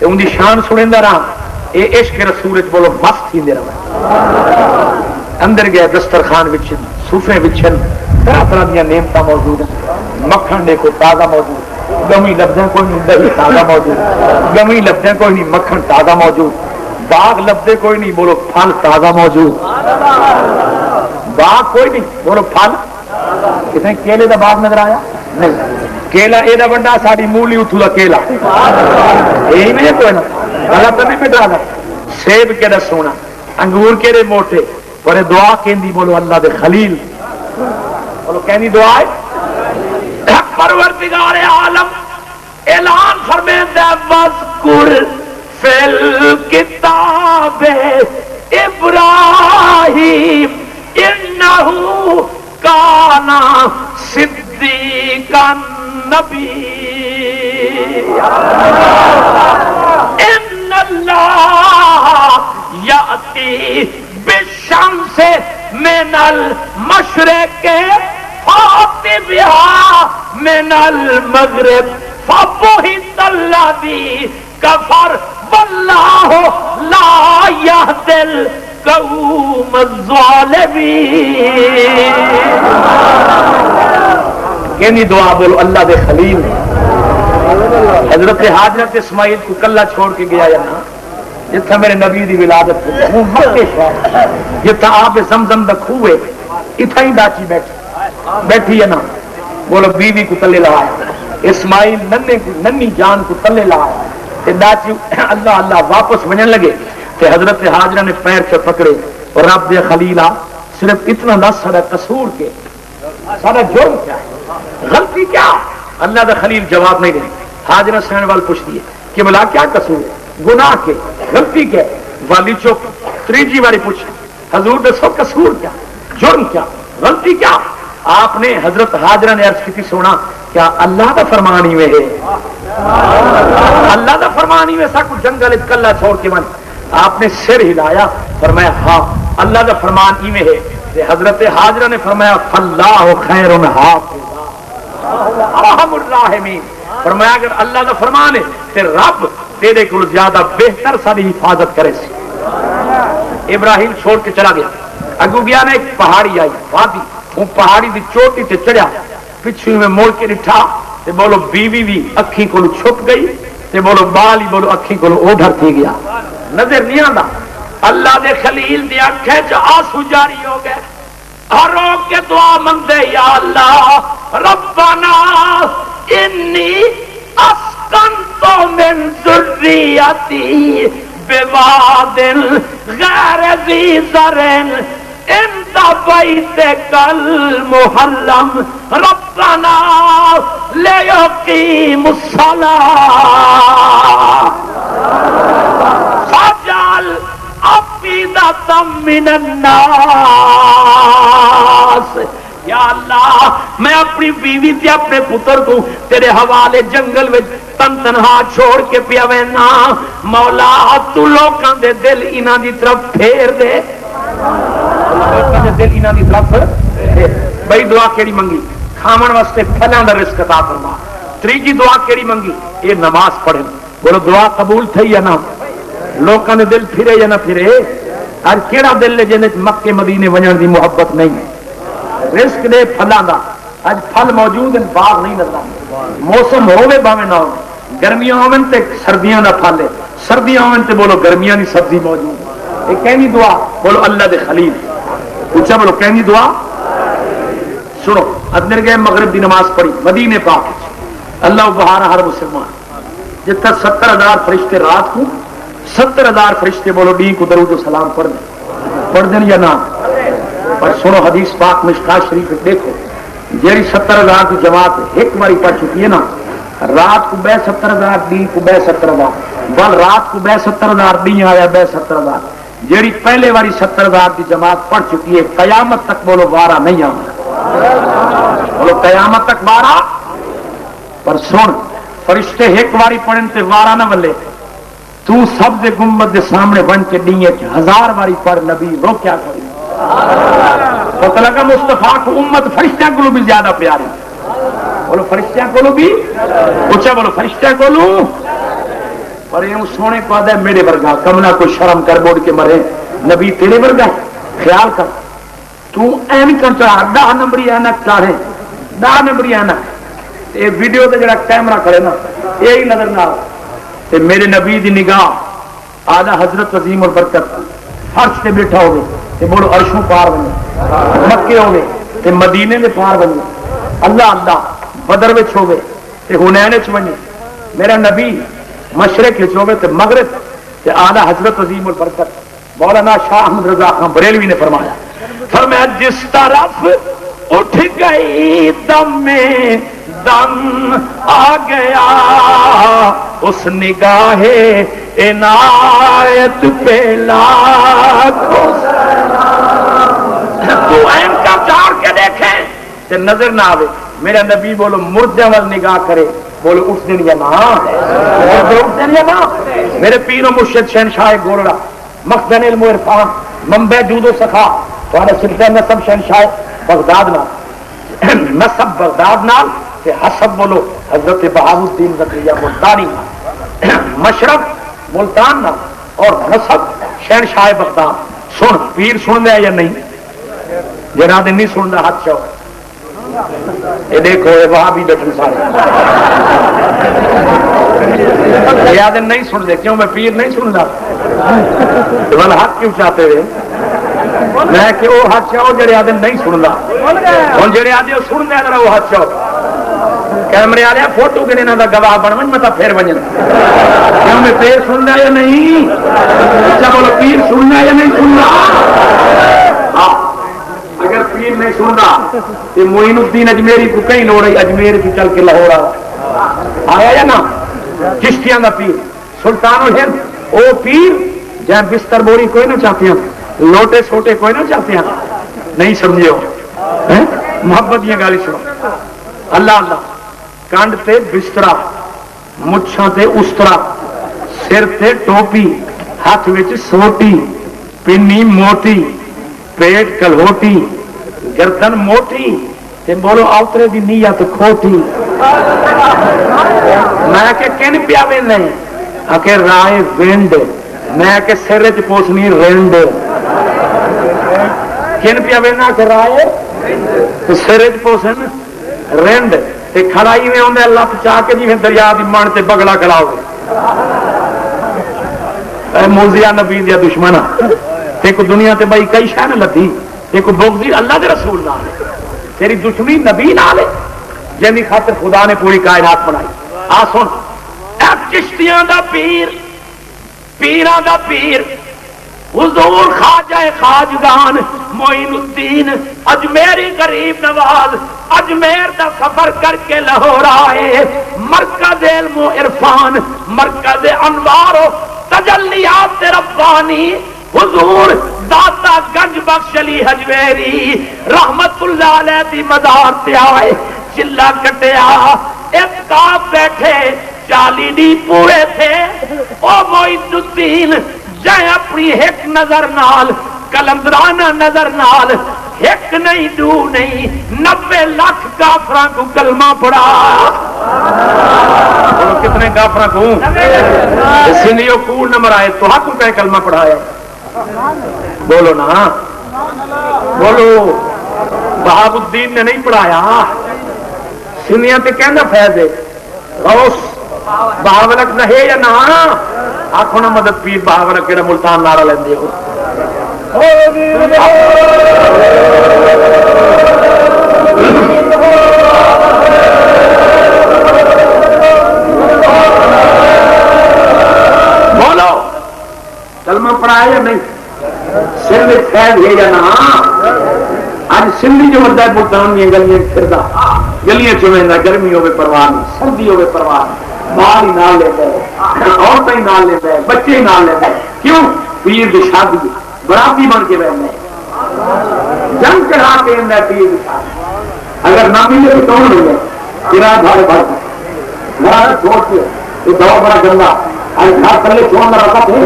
ان دی شان سنیندا رہا. اے عشق رسول وچ بولو مست تھیندے رہا. اندر گیا دسترخوان بچھن سفرے بچھن طرح طرح دیا نعمتاں موجود ہیں. مکھن دیکھو تازہ موجود گمی لفظیں کوئی نہیں دہی تازہ موجود گمی لفظیں کوئی نہیں مکھن تازہ موجود باغ لفظیں کوئی نہیں بولو پھل تازہ موجود باغ کوئی نہیں بولو پھل کتنے کیلے کا باغ نظر آیا نہیں کیلا یہ بڑا ساری مولی اتو کا کیلا یہی نہیں کوئی نا غلط نہیں بٹا گا. سیب کہڑا سونا انگور کہڑے موٹے پر دعا کہندی بولو اللہ دے خلیل بولو کہندی دعا ہے پروردگار عالم اعلان فرمائے وذکر فی الکتاب ابراہیم انہ کان صدیقا نبیّا ان اللہ یاتی بالشمس من المشرق فاتی بہا من المغرب فبہت الذی کفر واللہ لا یہدی القوم الظالمین. کہنی دعا بولو اللہ دے خلیل حضرت حاجرت اسماعیل کو کلا چھوڑ کے گیا یا نا جتھا میرے نبی دی ولادت ہوں مکے شہر جتھا آپ زمزم دا کھوئے اتھا ہی ڈاچی بیٹھی ہے نا بولو بیوی کو تلے لایا اسماعیل ننی جان کو تلے لایا تے ڈاچی اللہ اللہ واپس ونجن لگے تے حضرت حاجرہ نے پیر سے پکڑے اور رب دے خلیلہ صرف اتنا نہ سارا قصور کے سارا جرم کیا ہے غلطی کیا اللہ دا خلیل جواب نہیں دے. حاجرہ سین وال پوچھ دیے کہ بلا کیا قصور ہے گناہ کے غلطی کیا والی چوک تریجی والی پوچھ حضور دسو قصور کیا جرم کیا غلطی کیا. آپ نے حضرت حاجرہ نے عرض کی تھی سونا کیا اللہ کا فرمان ہی میں ہے اللہ کا فرمان ہی میں سا کچھ جنگل کلا چھوڑ کے من آپ نے سر ہلایا فرمایا ہاں اللہ کا فرمان ہی میں ہے. حضرت حاجرہ نے فرمایا فاللہ خیر ارحم الراحمین فرمایا اگر اللہ کا فرمان ہے تو رب تیرے کو زیادہ بہتر ساری حفاظت کرے سی. ابراہیم چھوڑ کے چلا گیا اگو گیا نا ایک پہاڑی آئی وادی وہ پہاڑی دی چوٹی تے چڑھیا پچھو میں موڑ کے ڈٹھا تے بولو بیوی بھی اکھی کو چھپ گئی تے بولو بال ہی بولو اکھی کو اوڈھر تھی گیا نظر نہیں آتا. اللہ دے خلیل دی اکھیں جو آنسو جاری ہو گئے ہر رو کے دعا مندے یا اللہ ربنا انی اسکنت من ذریتی بواد غیر ذی زرع عند بیتک المحرم ربنا لیقیموا الصلاۃ فاجعل افئدۃ من الناس. یا اللہ میں اپنی بیوی سے اپنے پتر کو تیرے حوالے جنگل میں تن تنہا چھوڑ کے پیا وینا مولا تو لوکاں دے دل انہاں دی طرف پھیر دے لوکاں دے دل انہاں دی طرف بھائی دعا کیڑی منگی کھاون واسطے پھلاں دا رزق عطا فرما. تیجی دعا کیڑی منگی یہ نماز پڑھن بولو دعا قبول تھی یا نہ لوکاں دے دل پھرے یا نہ پھرے اج کیڑا دل ہے جن مکے مدینے ونجن دی محبت نہیں ہے؟ رزق دے پھلاں دا اج پھل موجود ہیں، باغ نہیں نظر آتے، موسم ہوے باویں نہ ہو، گرمیاں ہون تے سردیاں دا پھل ہے، سردیاں ہون تے بولو گرمیاں دی سبزی موجود ہے۔ یہ کہنی دعا بولو اللہ دے خلیل، اچھا بولو کہنی دعا سنو۔ ادھر گئے مغرب دی نماز پڑھی مدینے پاک، اللہ بہار ہر مسلمان جتنا 70,000 فرشتے رات کو 70,000 فرشتے بولو ڈی کو درود و سلام پڑھ دیں یا نہ؟ پر سنو حدیث پاک مشکات شریف دیکھو، جیڑی 70,000 کی جماعت ایک باری پڑھ چکی ہے نا، رات کو بے 70,000 ڈی کو بے 70,000 بل رات کو بے 70,000 ڈی آیا بے 70,000، جیڑی پہلے باری 70,000 کی جماعت پڑھ چکی ہے قیامت تک بولو وارہ نہیں آنا، بولو قیامت تک وارہ۔ پر سن فرشتے ایک باری پڑھن تے وارہ نہ ولے، تو سب دے گنبد دے سامنے بن کے ڈیے 1000 باری پڑھ، نبی رو کیا کری؟ پتہ لگا مصطفیٰ کو امت فرشتیاں کو بھی زیادہ پیاری، بولو فرشتیاں کو بھی اچھا بولو فرشتیاں کو لوں۔ پر یہ سونے کو آدھا میرے ورگا کمنا کو شرم کر بوڑ کے مرے، نبی تیرے ورگا خیال کر، تو این کر چاہ 10 نمبری اینک چاہے 10 نمبری اینک، یہ ویڈیو تے جڑا کیمرہ کھڑے نا یہی نظر نہ تے میرے نبی دی نگاہ آدھا حضرت عظیم البرکت فرش تے بیٹھا ہوگی تے بولو عرشوں پار بنے، مکے ہوگے تے مدینے میں پار بنے، اللہ اللہ بدر وچ ہوگے تے حنین وچ بنے، میرا نبی مشرق وچ ہوگے تے مغرب تے آدھا حضرت عظیم البرکت مولانا شاہ احمد رضا خان بریلوی نے فرمایا، فرمایا جس طرف اٹھ گئی دم میں دم آ گیا اس نگاہ عنایت پہ لاکھوں تو این کا چار کے دیکھیں تے نظر نہ آوے، میرا نبی بولو مردے وال نگاہ کرے، بولو اٹھ دن یا نہ، اٹھ دن یا نہ۔ میرے پیر و مرشد شہنشاہ گولڑا مخزن علم و عرفان منبع جود و سخا تھوڑا سلسلہ نسب شہنشاہ بغداد نال، نسب بغداد نال تے حسب بولو حضرت بہاؤالدین زکریا ملتانی مشرق ملتان نال اور نسب شہنشاہ بغداد۔ سن پیر سن لیا یا نہیں؟ جنا دن نہیں سن رہا ہاتھ چاہو، یہ دیکھو یہ وہاں بھی بیٹھے سارے یاد نہیں سن دے، کیوں میں پیر نہیں سن رہا بل حق کیوں چاہتے ہوئے میں کہ وہ ہاتھ چاہو جڑے آدھے نہیں سن رہا، ہوں جڑے آدھے سن دیا ذرا وہ ہاتھ چاہو، کیمرے والے فوٹو کے لیے گواہ بن میں پھر بجن کیوں میں پیر سن رہا یا نہیں؟ اچھا بولو پیر سننا یا نہیں سننا؟ اگر پیر نہیں سن رہا تو معین الدین اجمیری کو کہیں لوڑ ہے، اجمیر کی چل کے لاہور آیا یا نا؟ چشتیاں کا پیر سلطان الہند وہ پیر جہاں بستر بوری کوئی نہ چاہتے ہیں، لوٹے سوٹے کوئی نہ چاہتے ہیں، نہیں سمجھو محبت یہ گالی سنو، اللہ اللہ کنڈ تے بسترا مچھاں تے استرا سر تے ٹوپی ہاتھ وچ سوٹی پنی موٹی پیٹ کلہوٹی گردن موٹی تے بولو اوترے دی نیت کھوٹی، میں کہ کن پیا ویندے آ کہ رائے وینڈ، میں کہ سر وچ پوچھنی رینڈ، کن پیا ویندے کہ رائے سر وچ پوچھن رینڈ تے کھڑائی میں ہوندے لپ چا کے جی دریا دی من تے بگڑا کھڑاؤ اے موزیا نبی دیا دشمن تے کو دنیا تے بھائی کئی شے لدھی، تے کو بغضی اللہ دے رسول نال، تیری دشمنی نبی نال ہے جن دی خاطر خدا نے پوری کائنات بنائی۔ آ سن اے چشتیاں دا پیر، پیراں دا پیر حضور خواجہ خواجگان معین الدین اجمیری غریب نواز اجمیر دا سفر کر کے لاہور آئے، مرکز علم و عرفان مرکز انوار و تجلیات ربانی حضور داتا گنج بخش علی حجویری رحمت اللہ علیہ دی مدار تے آئے، چلا کٹیا ایک کاف بیٹھے 40 دی پورے تھے، او معین الدین جائے اپنی ایک نظر نال کلندرانہ نظر نال ایک نہیں دو نہیں 90 لاکھ کافراں کو کلمہ پڑھا۔ کتنے کافراں کو سندھیوں کول نمبر آئے تو حق کو کہیں کلمہ پڑھایا، بولو نا بولو. بہاب الدین نے نہیں پڑھایا سنیا تے کہنا فیض ہے غوث بہاولک نہ ہے یا نہ آخو نا مدد پیر بہاولک کہڑا ملتان نعرہ لیندے ہو. بولو کلمہ پڑھایا یا نہیں سر میں فیض ہے یا نہ. اج سندھی جو بندہ ملتان دیا گلیاں پھردا گلیاں چویندا گرمی ہوے پرواہ نہیں سردی ہوے پرواہ نہیں مال ہی نال لیتا ہے عورتیں ہی نال لیتا ہے بچے ہی نال لیتا ہے. کیوں پیر کی شادی برابری بن کے رہنا ہے جنگ چڑھا کے اندر پیر کی شادی اگر نہ ملے تو کون ملے کرایہ بھاڑے بڑھ گھر چھوڑ کے یہ دوا بڑا گندا گھر تھلے چھوڑنا رکھا تھے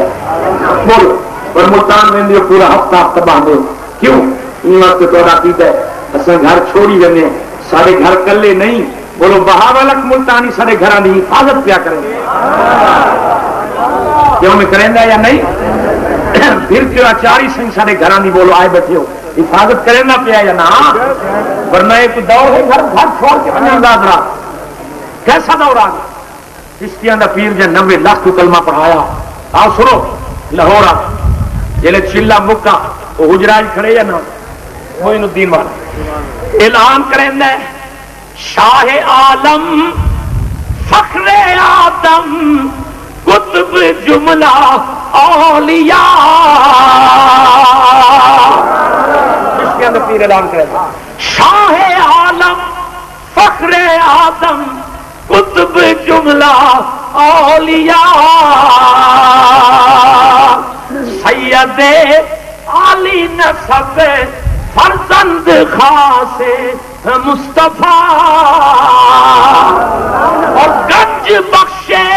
بولو اور ملتان میں پورا ہفتہ ہفتہ باندھے کیوں وقت تو پیتا ہے اصل گھر چھوڑی جانے سارے گھر کلے نہیں. بولو بہاولک ملتانی سارے گھر کی حفاظت کیا کریں کیوں میں کریں یا نہیں پھر کیوں آچاری سنگھ سارے گھر کی بولو آئے بیٹھے ہو حفاظت کریں پیا یا نہ ورنہ ایک دور ہے گھر گھر چھوڑ کے انداز رہا کیسا دور آ گیا. چشتیاں دا پیر جے 90 لاکھ کو کلمہ پڑھایا. آؤ سنو لاہور جلے چلا مکا وہ حجراج کھڑے یا نہ معین الدین والا اعلان کریں شاہ عالم فخر آدم قطب جملہ اولیاء اس کے اندر پیر اعلان کریں شاہ عالم فخر آدم قطب جملہ اولیاء سید علی نسب فرزند خاص مصطفیٰ اور گنج بخشے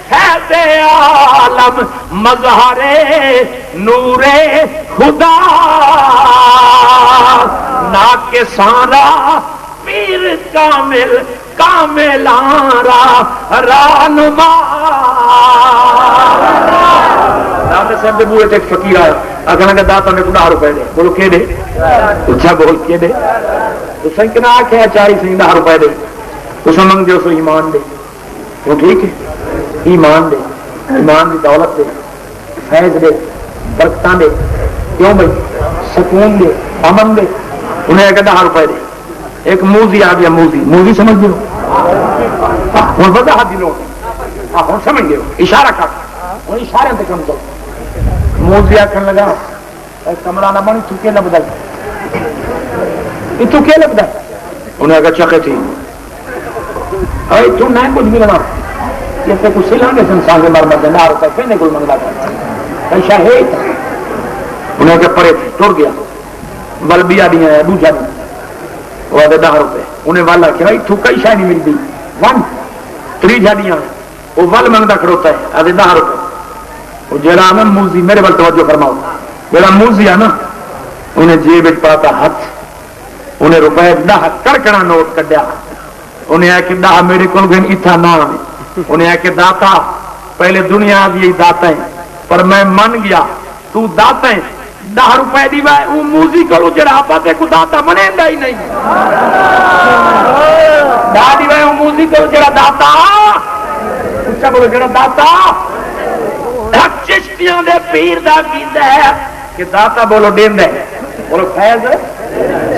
فیض عالم مظہر نور خدا نا کے سارا پیر کامل کاملارا رانما. داتا صاحب دے بوئے تے ایک فقیر آیا اگر اگر داتا میں کو 10 روپے دے بولو کے دے اچھا بول کے دے تو سنگ کنا آکھے چاری سنگ 10 روپے دے اس منگ دے اسو ایمان دے وہ ٹھیک ہے ایمان دے ایمان دی دولت دے فیض دے برکتاں دے کیوں بھائی سکون دے امن دے انہیں اگر 10 روپے دے. ایک موزی آ گیا موزی سمجھ گئے ہوں وضاحت دی لوٹ ہوں سمجھ گئے اشارہ کر ہوں اشارے سے کم کرو. موزی آخر لگا کمرہ نہ بنی چکے لبدا یہ چکے لبدا انہیں اگر چکے تھی تو نہ کچھ بھی لگا جیسے کچھ سلا گے سنسان کے مر مرد 10 روپے کہنے کوئی منگلا کر ایسا ہے انہیں اگر پرے ٹر گیا بل بھی آ دیا دوسرا بھی وہ 10 روپے انہیں ول آخیا اتوں کئی شاید نہیں ملتی 1 3 جاڑیاں وہ ول منگتا کھڑوتا ہے آدھے 10 روپے وہ جڑا نا موزی میرے ول توجہ فرماؤ جڑا موزی ہے نا انہیں جیب پاتا ہاتھ انہیں روپے 10 کڑکڑا نوٹ کڈیا انہیں آ کہ 10 میرے کو اتنا نہ انہیں آ کہ داتا پہلے دنیا دی داتا ہے پر میں من گیا تو داتا ہے 10 روپے دی وے وہ موزی کو جڑا آپ کو داتا منے گا ہی نہیں دی وے وہ موزی کو جڑا داتا اچھا بولو جڑا داتا چشتیاں دے پیر دا کیندا ہے کہ داتا بولو دیندا ہے بولو فیض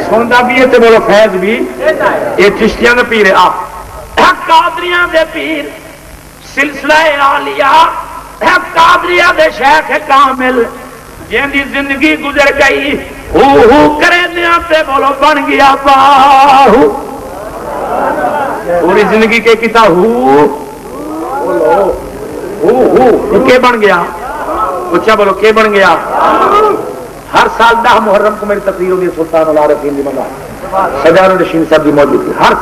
سندا بھی ہے تے بولو فیض بھی یہ چشتیاں دے پیر ہے آ قادریاں دے پیر سلسلہ عالیہ قادریہ دے شیخ کامل جن کی زندگی گزر گئی ہو کرے دیا تے بولو بن گیا باہو پوری زندگی کے کتا ہو کے بن گیا اچھا بولو کے بن گیا. ہر سال 10 محرم کو میری تقریر ہوگی سلطان العارفین دی مزار سجاد الرشید صاحب کی موجودگی ہر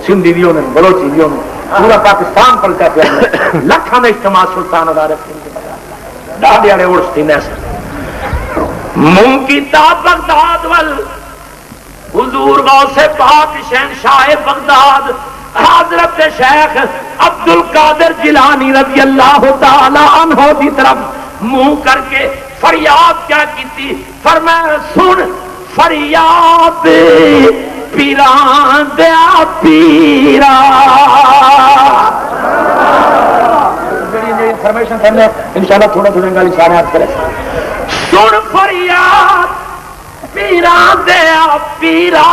سندھی دیوں نے بلوچی دیوں نے پورا پاکستان پلٹا پیا لکھاں میں اجتماع سلطان العارفین دی مزار ڈاڈے والے اڑس تھی نیسر منہ کی تاب بغداد وال حضور غوث پاک شہنشاہ بغداد حضرت شیخ عبد القادر جیلانی رضی اللہ تعالی عنہ کی طرف منہ کر کے فریاد کیا کی؟ فرمایا سن فریاد پیران دیا پیرا. انفارمیشن کرنے انشاءاللہ تھوڑا تھوڑا گل اشارے ہاتھ کرے. سن فریاد پیران دیا پیرا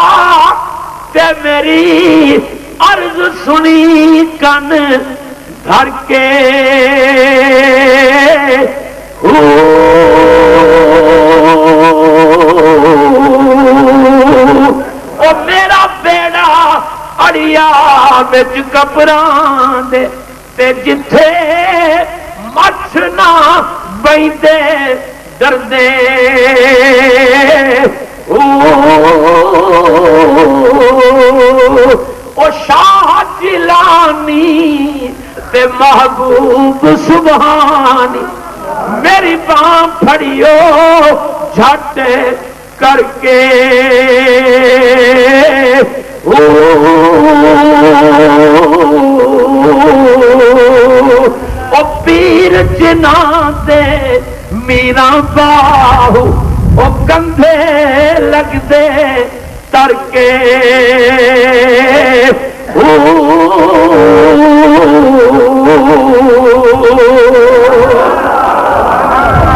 تے میری عرض سنی کن دھر کے. او میرا بیڑا اڑیا وچ قبراں دے تے جتھے مچھ نہ بیندے ڈردے. او شاہ جیلانی تے محبوب سبحانی میری باں پھڑیو جھٹ کر کے. او پیر جناں دے میرا باہو او کندھے لگ دے تر کے.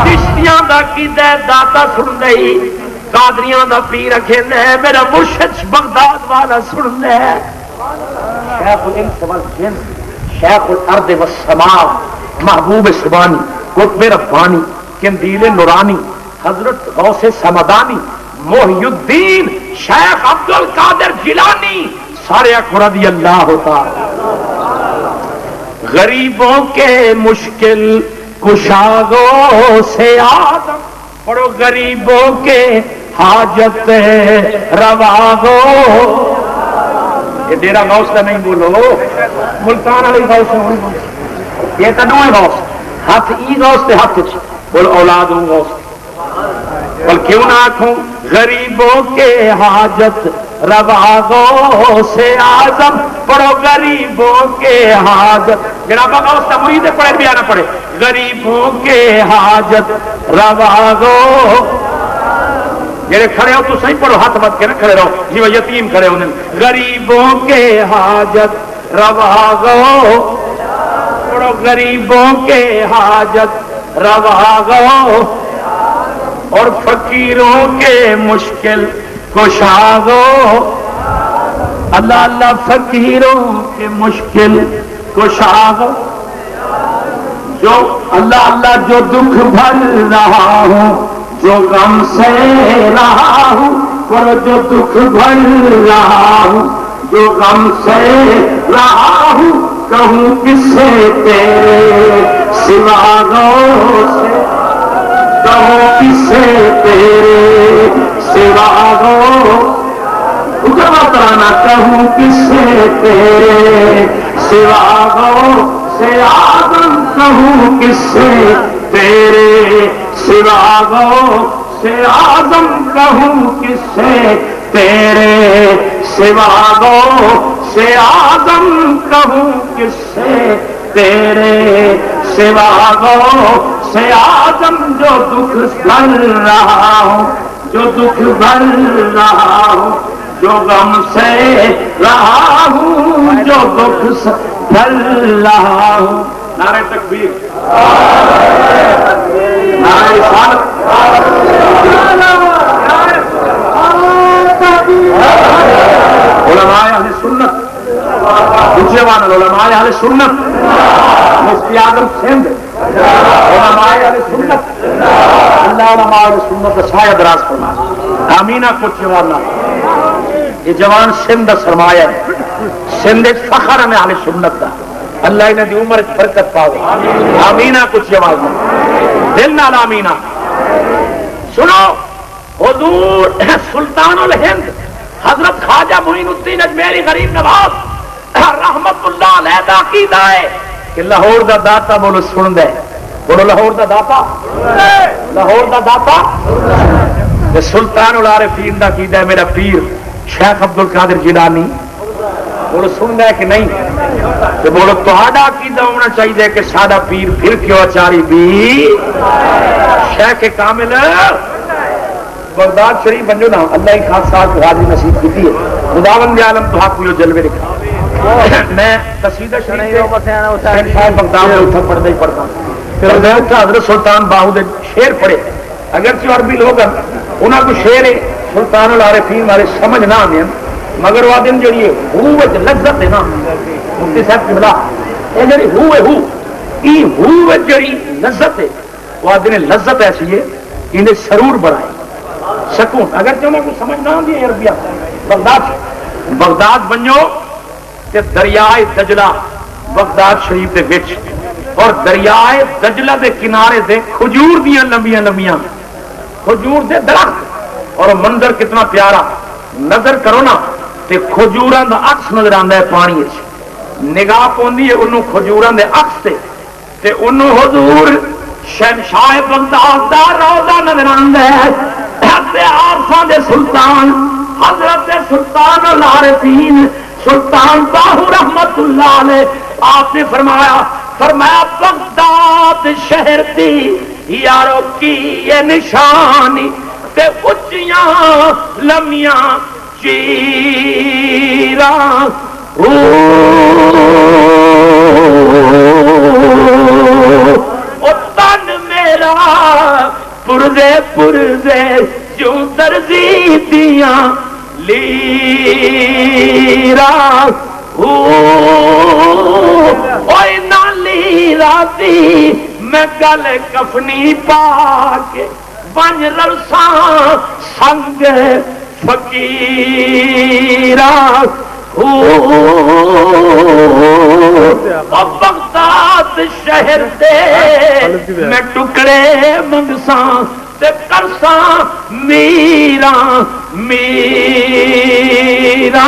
چشتیاں دا کیدا داتا سن دئی قادریاں دا پیر رکھیندا ہے میرا مرشد بغداد والا سن دے. شیخ الانس والجن شیخ الارض والسماء محبوب سبحانی قطب ربانی قندیل نورانی حضرت غوث سمدانی محی الدین شیخ عبد القادر جیلانی سارے رضی اللہ تعالی. غریبوں کے مشکل کشاغوں سے آدم پڑھو غریبوں کے حاجت روا ہو. یہ ڈیرا غوث کا نہیں بولو ملتان والی غوث یہ تو نو غوث ہاتھ ای غوث تے ہاتھ بول اولاد ہوں غوث بول کیوں نہ آکھوں غریبوں کے حاجت روا ہو سے آزم پڑھو غریبوں کے حاجت جناب غوث کا مرید پڑھے بھی آنا پڑے غریبوں کے حاجت روا ہو. جڑے کھڑے ہو تو صحیح پڑھو ہاتھ مت کے نہ کھڑے رہو جی وہ یتیم کھڑے ہونے. غریبوں کے حاجت روا ہو پڑھو غریبوں کے حاجت روا ہو اور فقیروں کے مشکل کشا ہو. اللہ اللہ فقیروں کے مشکل کشا ہو. جو اللہ اللہ جو دکھ بھر رہا ہوں جو غم سے رہا ہوں اور جو دکھ بھر رہا ہوں جو غم سے رہا ہوں کہوں کس سے تیرے سوا غوث سے کہوں کس سے تیرے سوا غوث اترانا کہوں کس سے تیرے سوا غوث سے آدم کہوں کس سے تیرے سوا غوث سے آدم کہوں کس سے تیرے سوا غوث سے آدم کہوں کس سے تیرے سوا غوث سے آدم جو دکھ بھر رہا ہوں جو دکھ بھر رہا ہوں جو غم سے رہا ہوں جو دکھ بھر رہا ہوں. نعرہ تکبیر نعرہ رسالت علماء اہل سنت دوسرے والا علماء اہل سنت مفتی اعظم سندھ علماء اہل سنت اللہ علماء اہل سنت کا سایہ دراز فرمائے آمینہ کچھ جوانا. یہ جوان سندھ کا سرمایہ ہے سندھ فخر میں اہل سنت کا اللہ انہیں دی عمر برکت پاؤ. آمینہ کچھ جواز دل نال آمینہ. سنو حضور سلطان الہند حضرت خواجہ معین الدین اجمیری غریب نواز رحمت اللہ علیہ دا عقیدہ ہے کہ لاہور دا داتا بولو سن دے بولو لاہور دا داتا لاہور دا داتا. سلطان العارفین دا عقیدہ ہے میرا پیر شیخ عبد القادر جیلانی بولو سن دے کہ نہیں تو بولو تو عقیدہ ہونا چاہیے کہ سادہ پیر پھر کیوں اچاری بھی شیخ کامل بغداد شریف بنجو نا اللہ کی خاص ساتھ حاضری نصیب کی ہے خداوند عالم تو حق جلوے لکھا میں قصیدہ شریف شاید بغداد میں اٹھا پڑھتا ہی پڑھتا ہوں پھر میں اٹھا حضرت سلطان باہو دے شعر پڑھے اگرچہ عربی لوگ ہیں انہاں کو شعر سلطان العارفین والے سمجھ نہ آنے مگر وہ دن جڑی ہے ہوت لذت ہے نا مفتی صاحب قبلہ یہ جڑی ہو ہے ہو ای ہو جڑی لذت ہے وہ دن لذت ایسی ہے انہیں سرور بڑھائے سکون اگر تمہیں کو سمجھ نہ آتی ہے عربیہ بغداد بنو کہ دریائے دجلہ بغداد شریف دے وچ اور دریائے دجلہ دے کنارے دے کھجور دیاں لمبیاں لمبیاں کھجور دے درخت اور منظر کتنا پیارا نظر کرو نا تے کھجوراں دا عکس نظر آندا ہے پانی وچ نگاہ پوندی ہے انہوں کھجوراں دے عکس تے انہوں حضور شہنشاہ بغداد دا روضہ نظر آندا ہے عارفاں دے سلطان حضرت سلطان العارفین سلطان باہو رحمت اللہ علیہ آپ نے فرمایا بغداد شہر دی یارو کی یہ نشانی تے اچیاں لمیاں چیراں او تن میرا پرزے پرزے جو درزی دیاں لیرا اوئے نہ لیرا دی میں گل کفنی پا کے بن رلساں سنگ فقیرا بغداد شہر دے میں ٹکڑے منگساں تے کرساں میرا میرا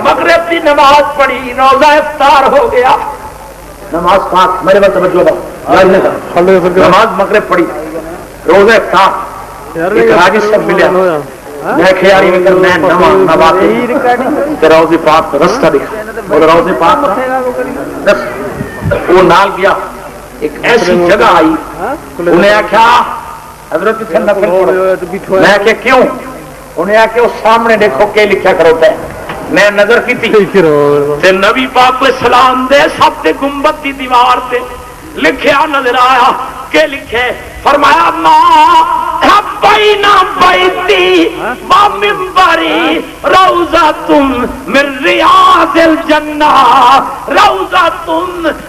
مغرب کی نماز پڑھی روزہ افطار ہو گیا نماز پاک میرے بات توجہ نماز مغرب پڑھی روزہ افطار ایک حاجی سے ملیا میں خیالی میں کر میں روزے پاک رستہ دکھا اور روزے پاک وہ نال گیا ایک ایسی جگہ آئی انہیں آخیا حضرت میں آخیا کیوں انہیں آخیا وہ سامنے دیکھو کہ لکھا کروتا ہے میں نظر کی تھی نبی پاک علیہ السلام دے سب تے گنبد دی دیوار تے لکھیا نظر آیا کہ لکھے فرمایا ماں بین بیتی و منبری روضۃ من ریاض الجنہ روضۃ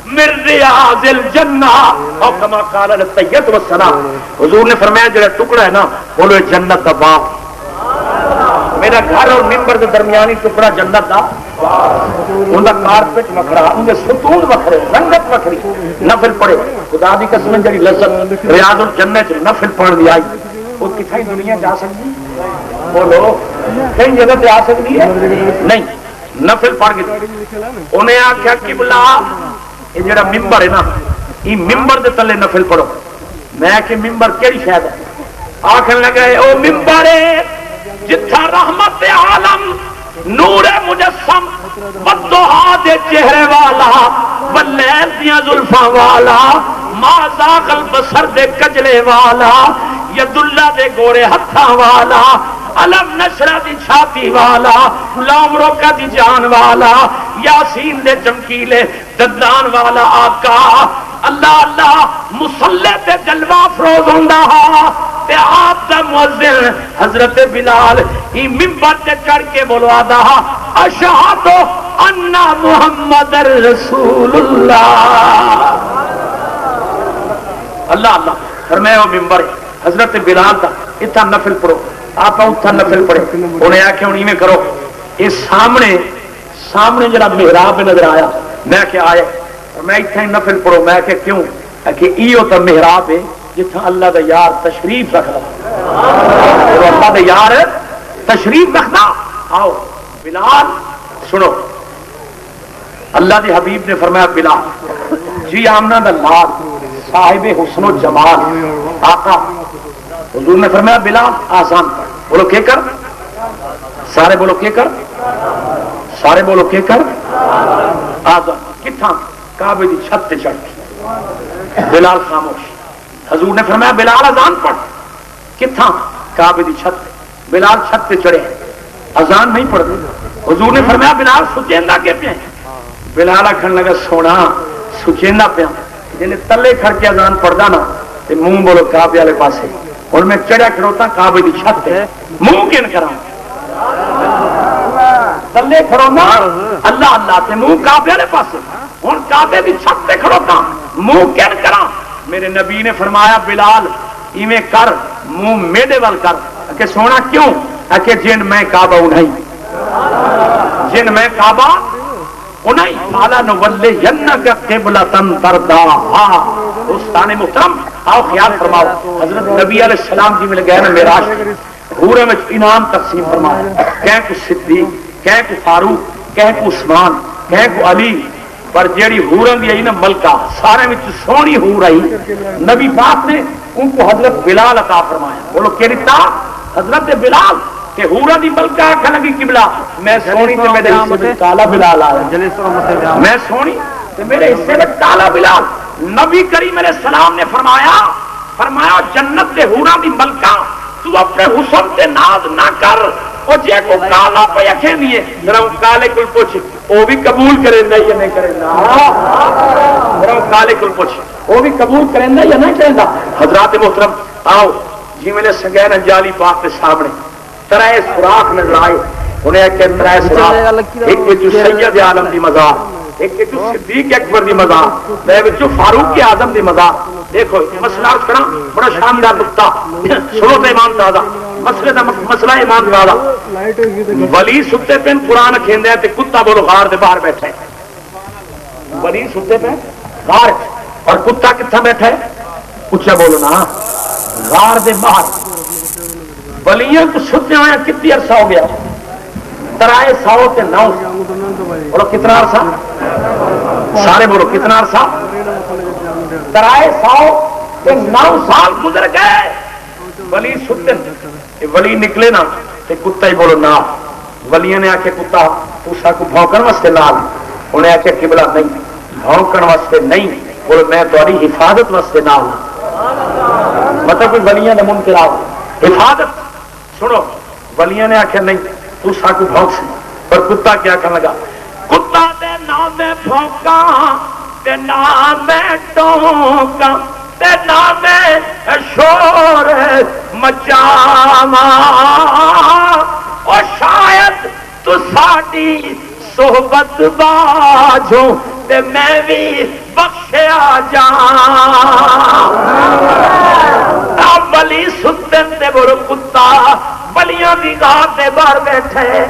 من ریاض الجنہ اور کما قال السید والسلام حضور نے فرمایا جڑا ٹکڑا ہے نا بولو جنت کا باغ میرا گھر اور ممبر کے درمیانی ٹکڑا جنت کا ان کا کارپیٹ وکھرا ان کے ستون وکھرے رنگت وکھری نفل پڑے خدا دی قسم جڑی لذت ریاض الجنت نفل پڑھ دی آئی وہ کتھائی دنیا جا سکتی بولو کئی جگہ پہ آ سکتی ہے نہیں نفل پڑھ گئی انہیں آخیا قبلہ یہ جڑا ممبر ہے نا یہ ممبر دے تلے نفل پڑھو میں کہ ممبر کیڑی شاید ہے آخر لگے او ممبر جتھا رحمت عالم نور مجسم بدوہا دے چہرے والا واللیل دیاں زلفاں والا ما ذاق البصر دے کجلے والا ید اللہ دے گوڑے ہتھاں والا علم نشرہ دی چھاتی والا لام روکا دی جان والا یاسین دے چمکیلے دندان والا آقا اللہ اللہ مصلح تے جلوہ فروز ہوندہ تے آپ دا مؤذن حضرت بلال ہی ممبر تے چڑھ کے بولوا دا اشہد ان محمد رسول اللہ اللہ اللہ فرمایا وہ ممبر حضرت بلال دا اتنا نفل پڑھو آپ اتنا نفل پڑھے انہیں آخیا ہوں میں کرو یہ سامنے جڑا محراب نظر آیا میں کہ آیا میں اتنا ہی نفل پڑھو میں کہ کیوں کہ ایو تا محراب ہے جتنا اللہ دا یار تشریف رکھتا اللہ دا یار تشریف رکھتا آؤ بلال سنو اللہ دے حبیب نے فرمایا بلال جی آمنہ دا لال صاحب حسن و جمال آقا حضور نے فرمایا بلال آسان بولو کیا کر سارے بولو کیا کر سارے بولو کیا کر آزان کتنا کعبے کی چھت سے چڑھ کے بلال خاموش. حضور نے فرمایا بلال اذان پڑھ. کتنا کعبے کی چھت پہ. بلال چھت پہ چڑھے اذان نہیں پڑھتے. حضور نے فرمایا بلال سچیندا کے پہ. بلال آخر لگا سونا سچیندا پیا جن تلے کھڑ کے اذان پڑھتا نا تو منہ بولو کعبے والے پاسے. اور میں چڑھیا کھڑوتا کعبے کی چھت پہ منہ کن کرا تلے کھڑونا اللہ اللہ سے منہ کعبے والے پاسے. ہوں کعبے کی چھت پہ کھڑوتا منہ کن کرا. میرے نبی نے فرمایا بلال ایویں کر منہ میڈے وال کر. کہ سونا کیوں کہ جن میں کعبہ انہیں جن میں کعبہ انہیں قال نولینک قبلۃ ترضاھا. دوستان محترم آؤ خیال فرماؤ حضرت نبی علیہ السلام جی مل گئے نا معراج حورے میں انعام تقسیم فرمایا. کہیں کو صدیق کہیں کو فاروق کہیں کو عثمان کہیں کو علی. پر جیڑی حورن دی آئی نا ملکہ سارے میں سونی حور آئی نبی پاک نے ان کو حضرت بلال عطا فرمایا. بولو کہ دیتا حضرت بلال کہ حورن دی ملکہ آکھا لگی قبلہ میں سونی تے میرے حصے میں کالا بلال آیا. میں سونی تے میرے حصے میں کالا بلال. نبی کریم علیہ السلام نے فرمایا جنت دے حورن دی ملکہ تو اپنے حسن تے ناز نہ کر. اور جے کو کالا پہ اکھیں دیئے ذرا کالے کل پوچھ وہ بھی قبول کریں گا یا نہیں کریں گا. ذرا کالے کل پوچھ وہ بھی قبول کریں گا یا نہیں کریں گا. حضرات محترم آؤ جی میں نے سنگین انجالی پاک کے سامنے ترائے سوراخ نظر آئے. انہیں کہ ترائے سوراخ ایک جو سید عالم دی مزار ایک جو صدیق اکبر دی مزار میں جو فاروق اعظم دی مزار. دیکھو مسئلہ عرض کرنا بڑا شاندار نقطہ سنو تو ایمان تازہ مسئلے دا مسئلہ ایمان تازہ. ولی ستے پہ قرآن کھیندے ہیں تے کتا بولو غار دے باہر بیٹھے. ولی ستے پہ غار اور کتا کتنا بیٹھا ہے اچھا بولو نا غار دے باہر. ولیاں کو ستے ہوئے کتنی عرصہ ہو گیا ترائے 100 تے 9 بولو کتنا عرصہ سارے بولو کتنا عرصہ ترائے 100 تے 9 سال گزر گئے. ولی ستے ولی نکلے نا تے کتا ہی بولو نا. ولیاں نے آکے کتا پوسا کو بھونکن واسطے نال انہیں آکے قبلہ نہیں بھونکن واسطے نہیں بولو میں تاری حفاظت واسطے نال. مطلب کوئی ولیاں نے منکر آؤ حفاظت سنو ولیاں نے آکے نہیں پوسا کو بھونک سے. پر کتا کیا کرنے لگا کتا دے نام میں بھونکا تے نام میں ٹونکا تے نام میں شور مچاواں اور شاید تو ساڈی صحبت باجوں تے میں بھی بخشیا جاں. ولی ستن تے بولو کتا بلیاں دی گاہ تے باہر بیٹھے.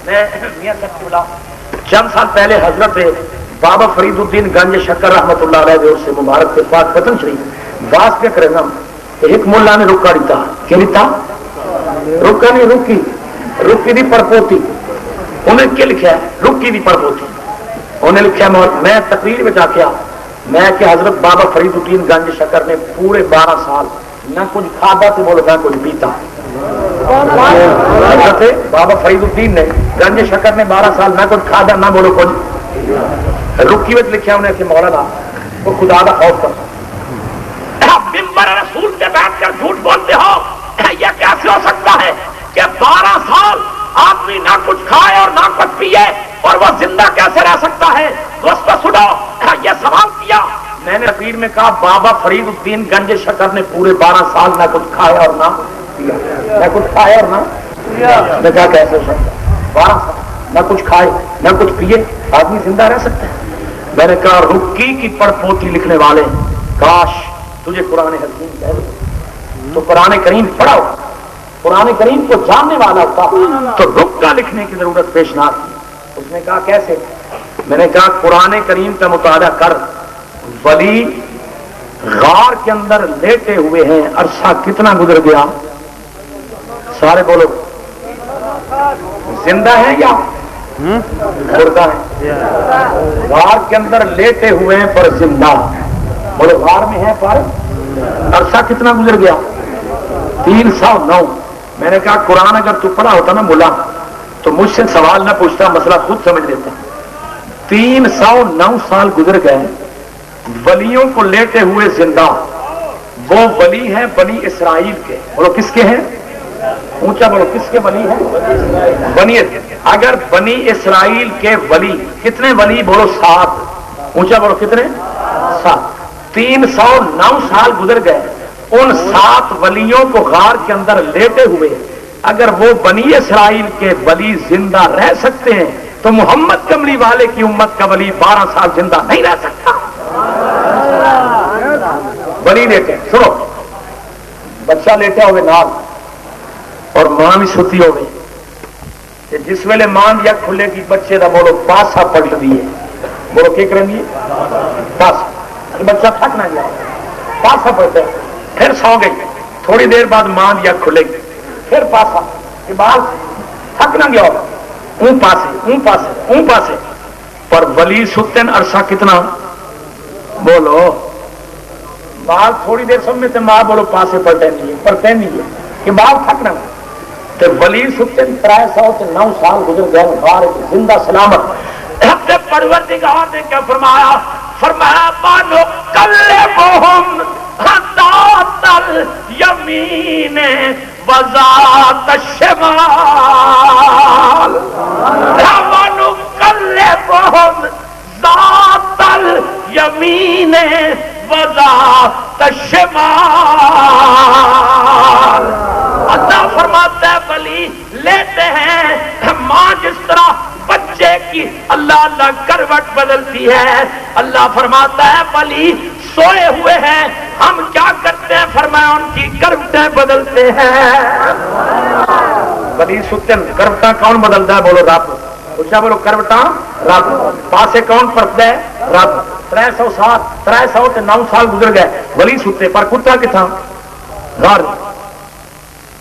میں میاں صاحب بولا چند سال پہلے حضرت بابا فرید الدین گنج شکر رحمت اللہ علیہ دور سے مبارک کے پاک وطن شریف واس پہ کرے نا ایک مولا نے رکا دیتا. کیا دیتا رکا نہیں رکی دی پڑپوتی. انہیں کیا لکھا ہے رکی دی پڑپوتی. انہیں لکھا میں تقریر میں جا کے میں کہ حضرت بابا فرید الدین گنج شکر نے پورے 12 سال نہ کچھ کھادا تو بولو نہ کچھ پیتا. حضرت بابا فرید الدین نے گنج شکر نے 12 سال نہ کچھ کھادا نہ بولو کچھ. رکی وچ لکھا انہیں کہ مولانا وہ خدا کا خوف کر ممبر رسول سے بیٹھ کر جھوٹ بولتے ہو. یہ کیسے ہو سکتا ہے کہ 12 سال آدمی نہ کچھ کھائے اور نہ کچھ پیے اور وہ زندہ کیسے رہ سکتا ہے. اس کو سنو یہ سوال کیا میں نے تقریر میں کہا بابا فرید الدین گنج شکر نے پورے 12 سال نہ کچھ کھایا اور نہ پیا. نہ کچھ کھایا اور نہ میں کہا کیسے ہو سکتا ہے 12 سال نہ کچھ کھائے نہ کچھ پیے آدمی زندہ رہ سکتا ہے. میں نے کہا رکی کی پڑ پوتی لکھنے والے کاش تجھے قرآن حکیم کہہ دو تو قرآن کریم پڑھاؤ قرآن کریم کو جاننے والا ہوتا تو رک کا لکھنے کی ضرورت پیش نہ تھی. اس نے کہا کیسے. میں نے کہا قرآن کریم کا مطالعہ کر. ولی غار کے اندر لیٹے ہوئے ہیں عرصہ کتنا گزر گیا سارے بولو زندہ ہیں یا مردہ ہیں. غار کے اندر لیٹے ہوئے ہیں پر زندہ بولو غار میں ہیں پر عرصہ کتنا گزر گیا 309. میں نے کہا قرآن اگر تو پڑھا ہوتا نا ملا تو مجھ سے سوال نہ پوچھتا مسئلہ خود سمجھ لیتا. 309 سال گزر گئے، ولیوں کو لیٹے ہوئے زندہ، وہ ولی ہیں بنی اسرائیل کے۔ بولو کس کے ہیں؟ اونچا بولو، کس کے ولی ہیں؟ بنی۔ اگر بنی اسرائیل کے ولی کتنے ولی؟ بولو 7۔ اونچا بولو کتنے؟ 7۔ 309 سال گزر گئے، ان 7 ولیوں کو غار کے اندر لیٹے ہوئے اگر وہ بنی اسرائیل کے ولی زندہ رہ سکتے ہیں تو محمد کملی والے کی امت کا ولی 12 سال زندہ نہیں رہ سکتا۔ ولی لیٹے، سنو، بچہ لیٹا ہوئے نال اور ماں بھی ستی ہو گئی، جس ویلے ماں یا کھلے گی بچے دا بولو پاسا پلٹ دیے، بولو کیا کریں گی؟ پاسا، بچہ تھک نہ جائے، پاسا پلٹے، پھر سو گئی، تھوڑی دیر بعد ماں یا کھلے گی، پھر پاسا، کہ بال تھک نہ گیا ہوگا، اون پاسے اون پاسے اون پاسے، پر ولی ستن عرصہ کتنا؟ بولو بال تھوڑی دیر سمجھے تھے، ماں بولو پاسے پلٹے نہیں ہے، پلٹے نہیں ہے کہ بال تھک نہ گیا۔ تو ولی ستن 309 سال گزر گئے، غار زندہ سلامت۔ رب پروردگار نے کیا فرمایا؟ فرمایا بانو کلمہم ذات الیمین وذات الشمال، بانو کلمہم ذات الیمین وذات الشمال۔ اللہ فرماتا ہے ولی لیتے ہیں، ماں جس طرح بچے کی اللہ اللہ کروٹ بدلتی ہے، اللہ فرماتا ہے ولی سوئے ہوئے ہیں، ہم کیا کرتے ہیں؟ فرمایا ان کی کروٹیں بدلتے ہیں۔ ولی ستن کروٹاں کون بدلتا ہے؟ بولو رب۔ اچھا بولو کروٹاں رب، پاسے کون پرتتا ہے؟ رب۔ 309 سال گزر گئے، ولی ستے، پر کتا کتھا؟ غار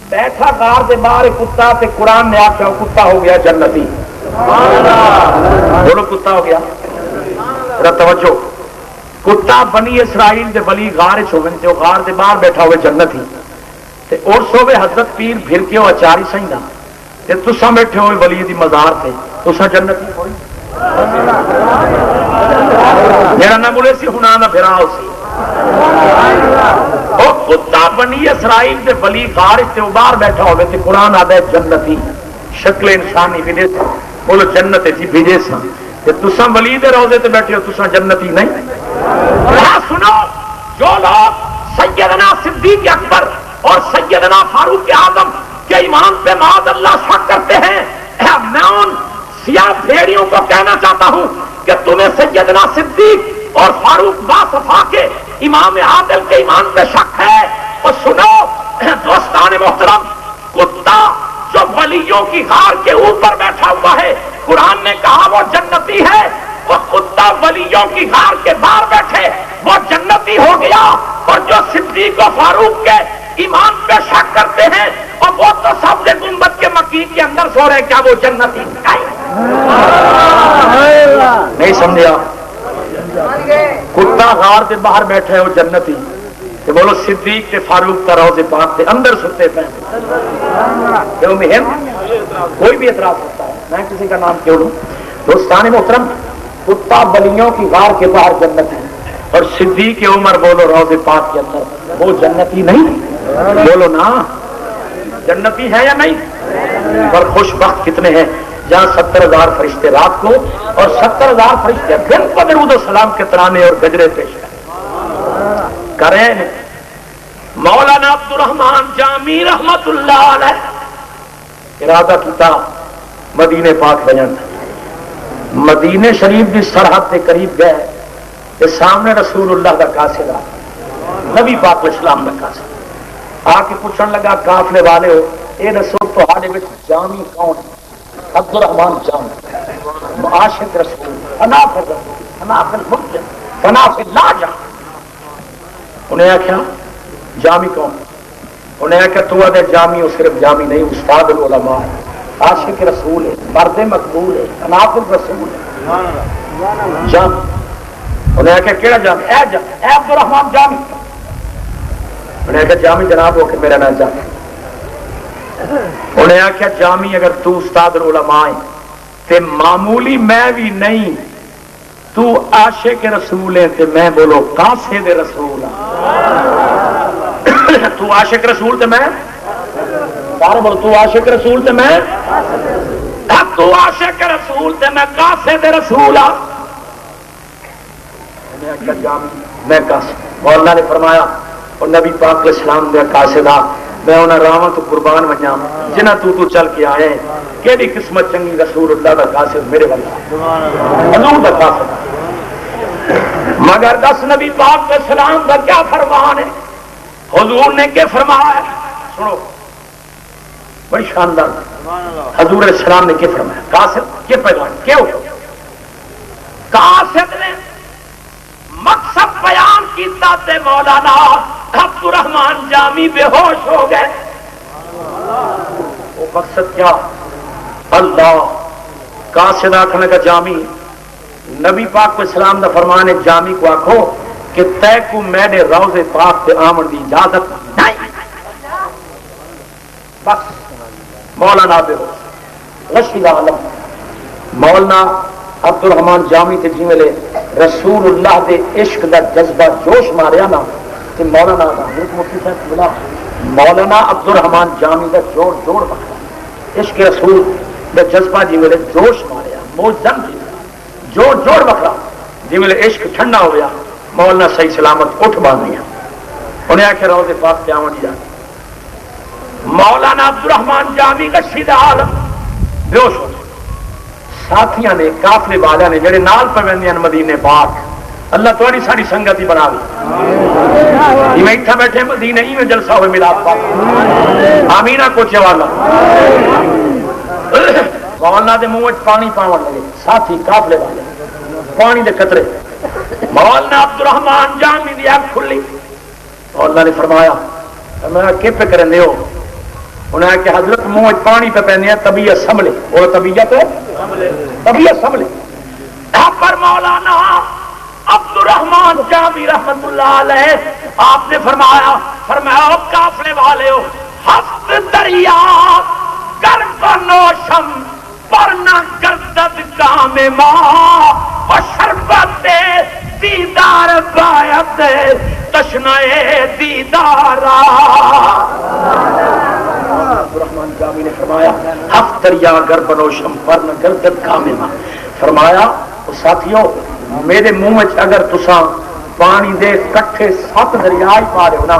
بیٹھا، غار دے باہر کتا، تے قرآن نے آخیا کتا ہو گیا جنتی۔ بولو کتا ہو گیا۔ توجہ، کتا بنی اسرائیل دے ولی غار چ غار دے باہر بیٹھا ہوئے جنتی، تے اور سوے حضرت پیر پھر کے اچاری سہدا، تے تساں بیٹھے ہوئے ولی دی مزار تے، تساں جنتی ہوئی؟ میرا نام بولے سی ہنا نہ پھرا سی، اور کتا بنی اسرائیل دے ولی غار تے باہر بیٹھا ہوئے تے قرآن آدھا ہے جنتی، شکل انسانی بھیجے سا، بولو جنت جی بھیجے سا، تے تساں ولی دے روزے تے بیٹھے ہو، تساں جنتی نہیں؟ سنو، جو لوگ سیدنا صدیق اکبر اور سیدنا فاروق اعظم کے ایمان پہ معاذ اللہ شک کرتے ہیں، میں ان سیاہ بھیڑیوں کو کہنا چاہتا ہوں کہ تمہیں سیدنا صدیق اور فاروق باصفا کے امام عادل کے ایمان پہ شک ہے۔ اور سنو دوستان محترم، کتا جو ولیوں کی غار کے اوپر بیٹھا ہوا ہے، قرآن نے کہا وہ جنتی ہے، وہ کتا ولیوں کی غار کے باہر بیٹھے وہ جنتی ہو گیا، اور جو صدیق و فاروق کے ایمان پہ شک کرتے ہیں اور وہ تو سب گنبد کے مکی کے اندر سو رہے، کیا وہ جنتی نہیں؟ سمجھا؟ کتا غار کے باہر بیٹھے وہ جنتی، کہ بولو صدیق کے فاروق کا روزے پاک کے اندر ستے پہ کوئی بھی اعتراض کرتا ہے، میں کسی کا نام کیوں لوں؟ دوستان محترم، کتا ولیوں کی غار کے باہر جنت ہے، اور صدیق عمر بولو روزے پاک کے اندر، وہ جنتی نہیں؟ بولو نا، جنتی ہے یا نہیں؟ پر خوش بخت کتنے ہیں جہاں 70,000 فرشتے رات کو اور 70,000 فرشتے دن کو درود و سلام کے ترانے اور گجرے پیش کریں۔ مولانا عبد الرحمان جامی رحمت اللہ علیہ ارادہ کیتا مدینے پاک بجن، مدینے شریف کی سرحد کے قریب گئے، کہ سامنے رسول اللہ کا قاصد آ، نبی پاک اسلام کا قاصد آ کے پوچھنے لگا قافلے والے ہو، یہ دسو تہاڈے وچ جامی کون ہے؟ عبد الرحمان جامی، عاشق رسول، حناف رسول، حناف المرجع، حناف لا جا۔ انہیں آخیا جامی کون؟ انہیں آخیا تو آدھے جامی ہو، صرف جامی نہیں، استاد العلماء ہے، عاشق رسول ہے، مرد مقبول ہے، حناف الرسول ہے، جامی۔ انہیں آخیا کیڑا جامی؟ اے جامی، اے عبد الرحمان جامی۔ انہیں آخیا جامی جناب ہو کہ میرا نام جامی۔ انہیں آخیا جامی اگر تو استاد العلماء ہے تے معمولی میں بھی نہیں، تو عاشق رسول ہے تے میں بولو قاصد رسول تو عاشق رسول تے میں سارے بولو تو عاشق رسول تے میں تو عاشق رسول تے میں قاصد رسول میں مولانا نے فرمایا اور نبی پاک علیہ السلام دے قاصدہ میں انہاں راواں تو قربان ونجاں جنہ تو چل کے آئے کیڑی قسمت چنگی رسول اللہ دا قاصد میرے والا حضور دا قاصد مگر دس نبی پاک علیہ السلام دا کیا فرمان ہے حضور نے کیا فرمایا ہے سنو بڑی شاندار حضور علیہ السلام نے کیا فرمایا قاصد کیا پیغام کیوں قاصد نے مقصد بیان کیتا تے مولانا عبد الرحمان جامی بے ہوش ہو گئے وہ مقصد کیا اللہ قاصد آخنے کا جامی نبی پاک کو اسلام دا فرمان ہے جامی کو آخو کہ تے کو میں نے روضے پاک پہ آمن دی اجازت نہیں بس مولانا بے ہوش رشید عالم مولانا عبد الرحمان جامی تے جی ملے رسول اللہ دے عشق دا جذبہ جوش ماریا نا تے مولانا مفتی صاحب بلا مولانا عبد الرحمان جامی دا جوڑ جوڑ بکھرا عشق رسول دا جذبہ جی ملے جوش ماریا موجن جی جوڑ جوڑ بکھرا جی ملے عشق ٹھنڈا ہو گیا مولانا صحیح سلامت اٹھ باندھیا انہیں آخر روضے پاک پہ آمن جا مولانا عبد الرحمان جامی کا شید عالم بے ہوش ہو ساتھیاں نے قافلے والے نے جڑے نال پوندے ہیں مدینے پاک اللہ تھوڑی ساری سنگت ہی بنا دی میں اتھا بیٹھے مدینے ہی میں جلسہ ہوئے میلاد پاک آمینہ کوچے والا مولانا دے منہ وچ پانی پاون لگے ساتھی قافلے والے پانی دے قطرے مولانا عبد الرحمان جامی دی آنکھ کھلی مولانا نے فرمایا میں کہ پہ کرندے ہو انہیں کہ حضرت منہ پانی پہ پہنے ہیں طبیعت سنبھلے اور طبیعت سنبھلے پر مولانا عبد الرحمان جامی رحمت اللہ علیہ آپ نے فرمایا قافلے والے ہو ہفت دریا کر بنوشم پر نہ گردد کام ماں و شربت دیدار بایت تشنائے دیدارا عبدالرحمن جامی نے فرمایا ہفت دریا گر بنوشم پر نہ گردد کام ماں فرمایا ساتھیو میرے منہ اگر تساں پانی دے کٹھے 7 دریا ہی پا رہے ہو نا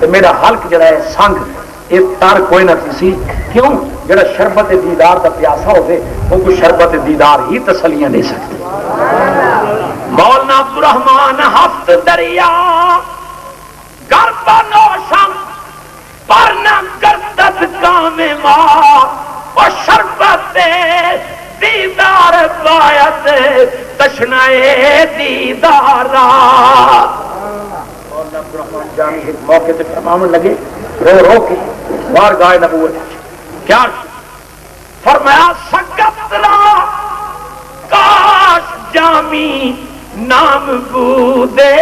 تو میرا حلق جڑا ہے سنگ یہ تر کوئی نہ سی کیوں جڑا شربت دیدار کا پیاسا ہوئے وہ کو شربت دیدار ہی تسلیاں دے سکتے مولانا عبد الرحمان ہفت دریا گر بنوشم پر نہ گردد کام ماں و شربت دیدار بایت تشنائے دیدارا مولانا عبد الرحمان جامی ایک موقع سے فرمانے لگے رو کے بارگاہ نبوت کیا فرمایا سکترا کاش جامی نام بودے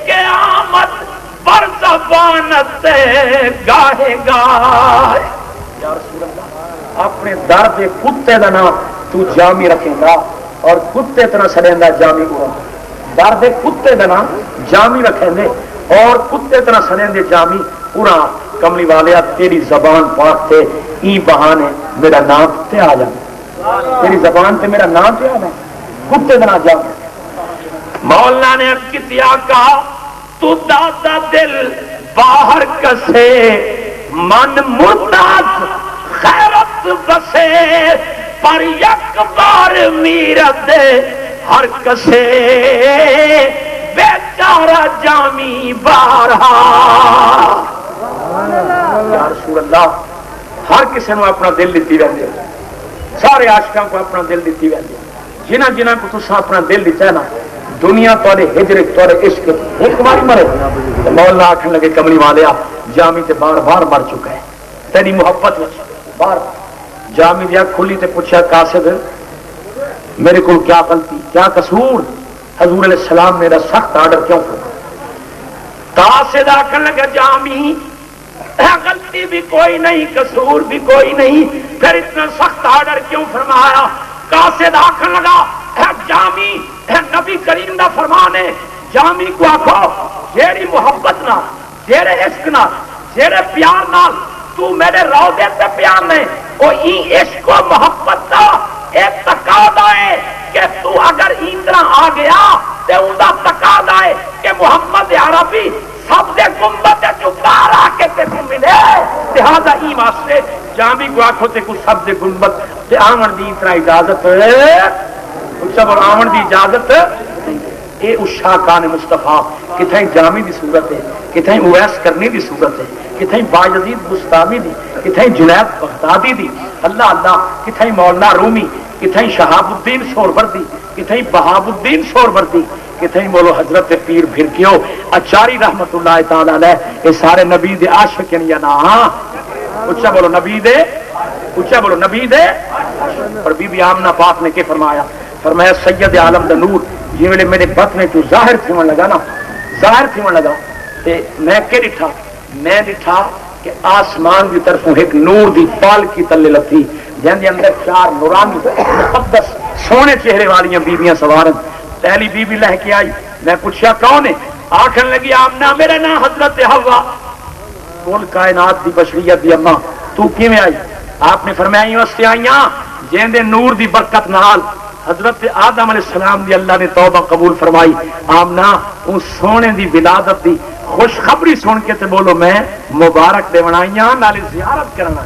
قیامت پر زبانت گاہے گاہ یا رسول اللہ اپنے در دے کتے دا نام تو جامی رکھیں گا اور کتے طرح سڑیں گا جامی کو در دے کتے دا نام جامی رکھیں گے اور کتے طرح سڑیں گے جامی پورا کملی والیا تیری زبان پاک تے ای بہانے میرا نام تے آ جائے تیری زبان تے میرا نام تے آ جائے کتے دا نام جامی مولانا نے کتیا کہا تو دادا دل باہر کسے من مرداد خیرت بسے پر یک بار میرت ہر کسے بیچارہ جامی بارہا یا رسول اللہ ہر کسی نے اپنا دل دیتی رہتے سارے عاشقاں کو اپنا دل دیتی رہتے جنہ جنہ کو تسا اپنا دل دیتا ہے نا دنیا تورے ہجر تورے عشق ایک باری مرے تو مولانا آکھن لگے کملی والیا جامی تے بار بار مر چکا ہے تیری محبت بار جامی دیا کھلی تے پوچھا قاصد میرے کو کیا غلطی کیا قصور حضور علیہ السلام میرا سخت آرڈر کیوں کرا قاصد آکھن لگا جامی غلطی بھی کوئی نہیں قصور بھی کوئی نہیں پھر اتنا سخت آرڈر کیوں فرمایا قاصد آکھن لگا جامی نبی کریم دا فرمان ہے جامی کو آکھو جیڑی محبت نال جیڑے عشق نال جیڑے پیار نال تو میرے روضے تے پیار نے او ای عشق و محبت دا ایک تقاضا ہے کہ تو اگر ایندرا آ گیا تے اوندا تقاضا ہے کہ محمد عربی سب سے گنبد جو بار آ کے تے کو ملے لہذا ای واسطے جامی کو آکھو تے کو سب سے گنبد تے آمن دی اتنا اجازت سب آمن دی اجازت اے اشاقان مصطفیٰ کتھائیں جامی دی صورت ہے کتھائیں اویس کرنی دی صورت ہے کتھائیں باجزید بستامی دی کتھائیں جنید بغدادی دی اللہ اللہ کتھائیں مولانا رومی کتھائیں شہاب الدین سہروردی کتھائیں بہاب الدین سہروردی کتھائیں بولو حضرت پیر بھرکیو اچاری رحمت اللہ تعالی علیہ یہ سارے نبی دے عاشق ہیں یا نا اچھا بولو نبی دے اچھا بولو نبی دے اور بی بی آمنہ پاک نے کہ فرمایا سید عالم دا نور جی ویلے میرے بطن تو ظاہر تھیون لگا نا ظاہر تھیون لگا تے میں کہ ڈٹھا میں ڈٹھا کہ آسمان کی طرفوں ایک نور دی پال کی تلے لتھی جن دے اندر چار نورانی مقدس سونے چہرے والیاں بیبیاں سوارن پہلی بی بی لہ کے آئی میں پوچھا کون ہے آخر لگی آمنہ میرا نام حضرت حوا کل کائنات دی بشریت دی اماں تو کی میں آئی آپ نے فرمایا واسطے آئیاں جن دے نور دی برکت نال حضرت آدم علیہ السلام دی اللہ نے توبہ قبول فرمائی آمنہ ان سونے دی ولادت دی خوشخبری سن کے تے بولو میں مبارک دے بنائیاں نالے زیارت کرنا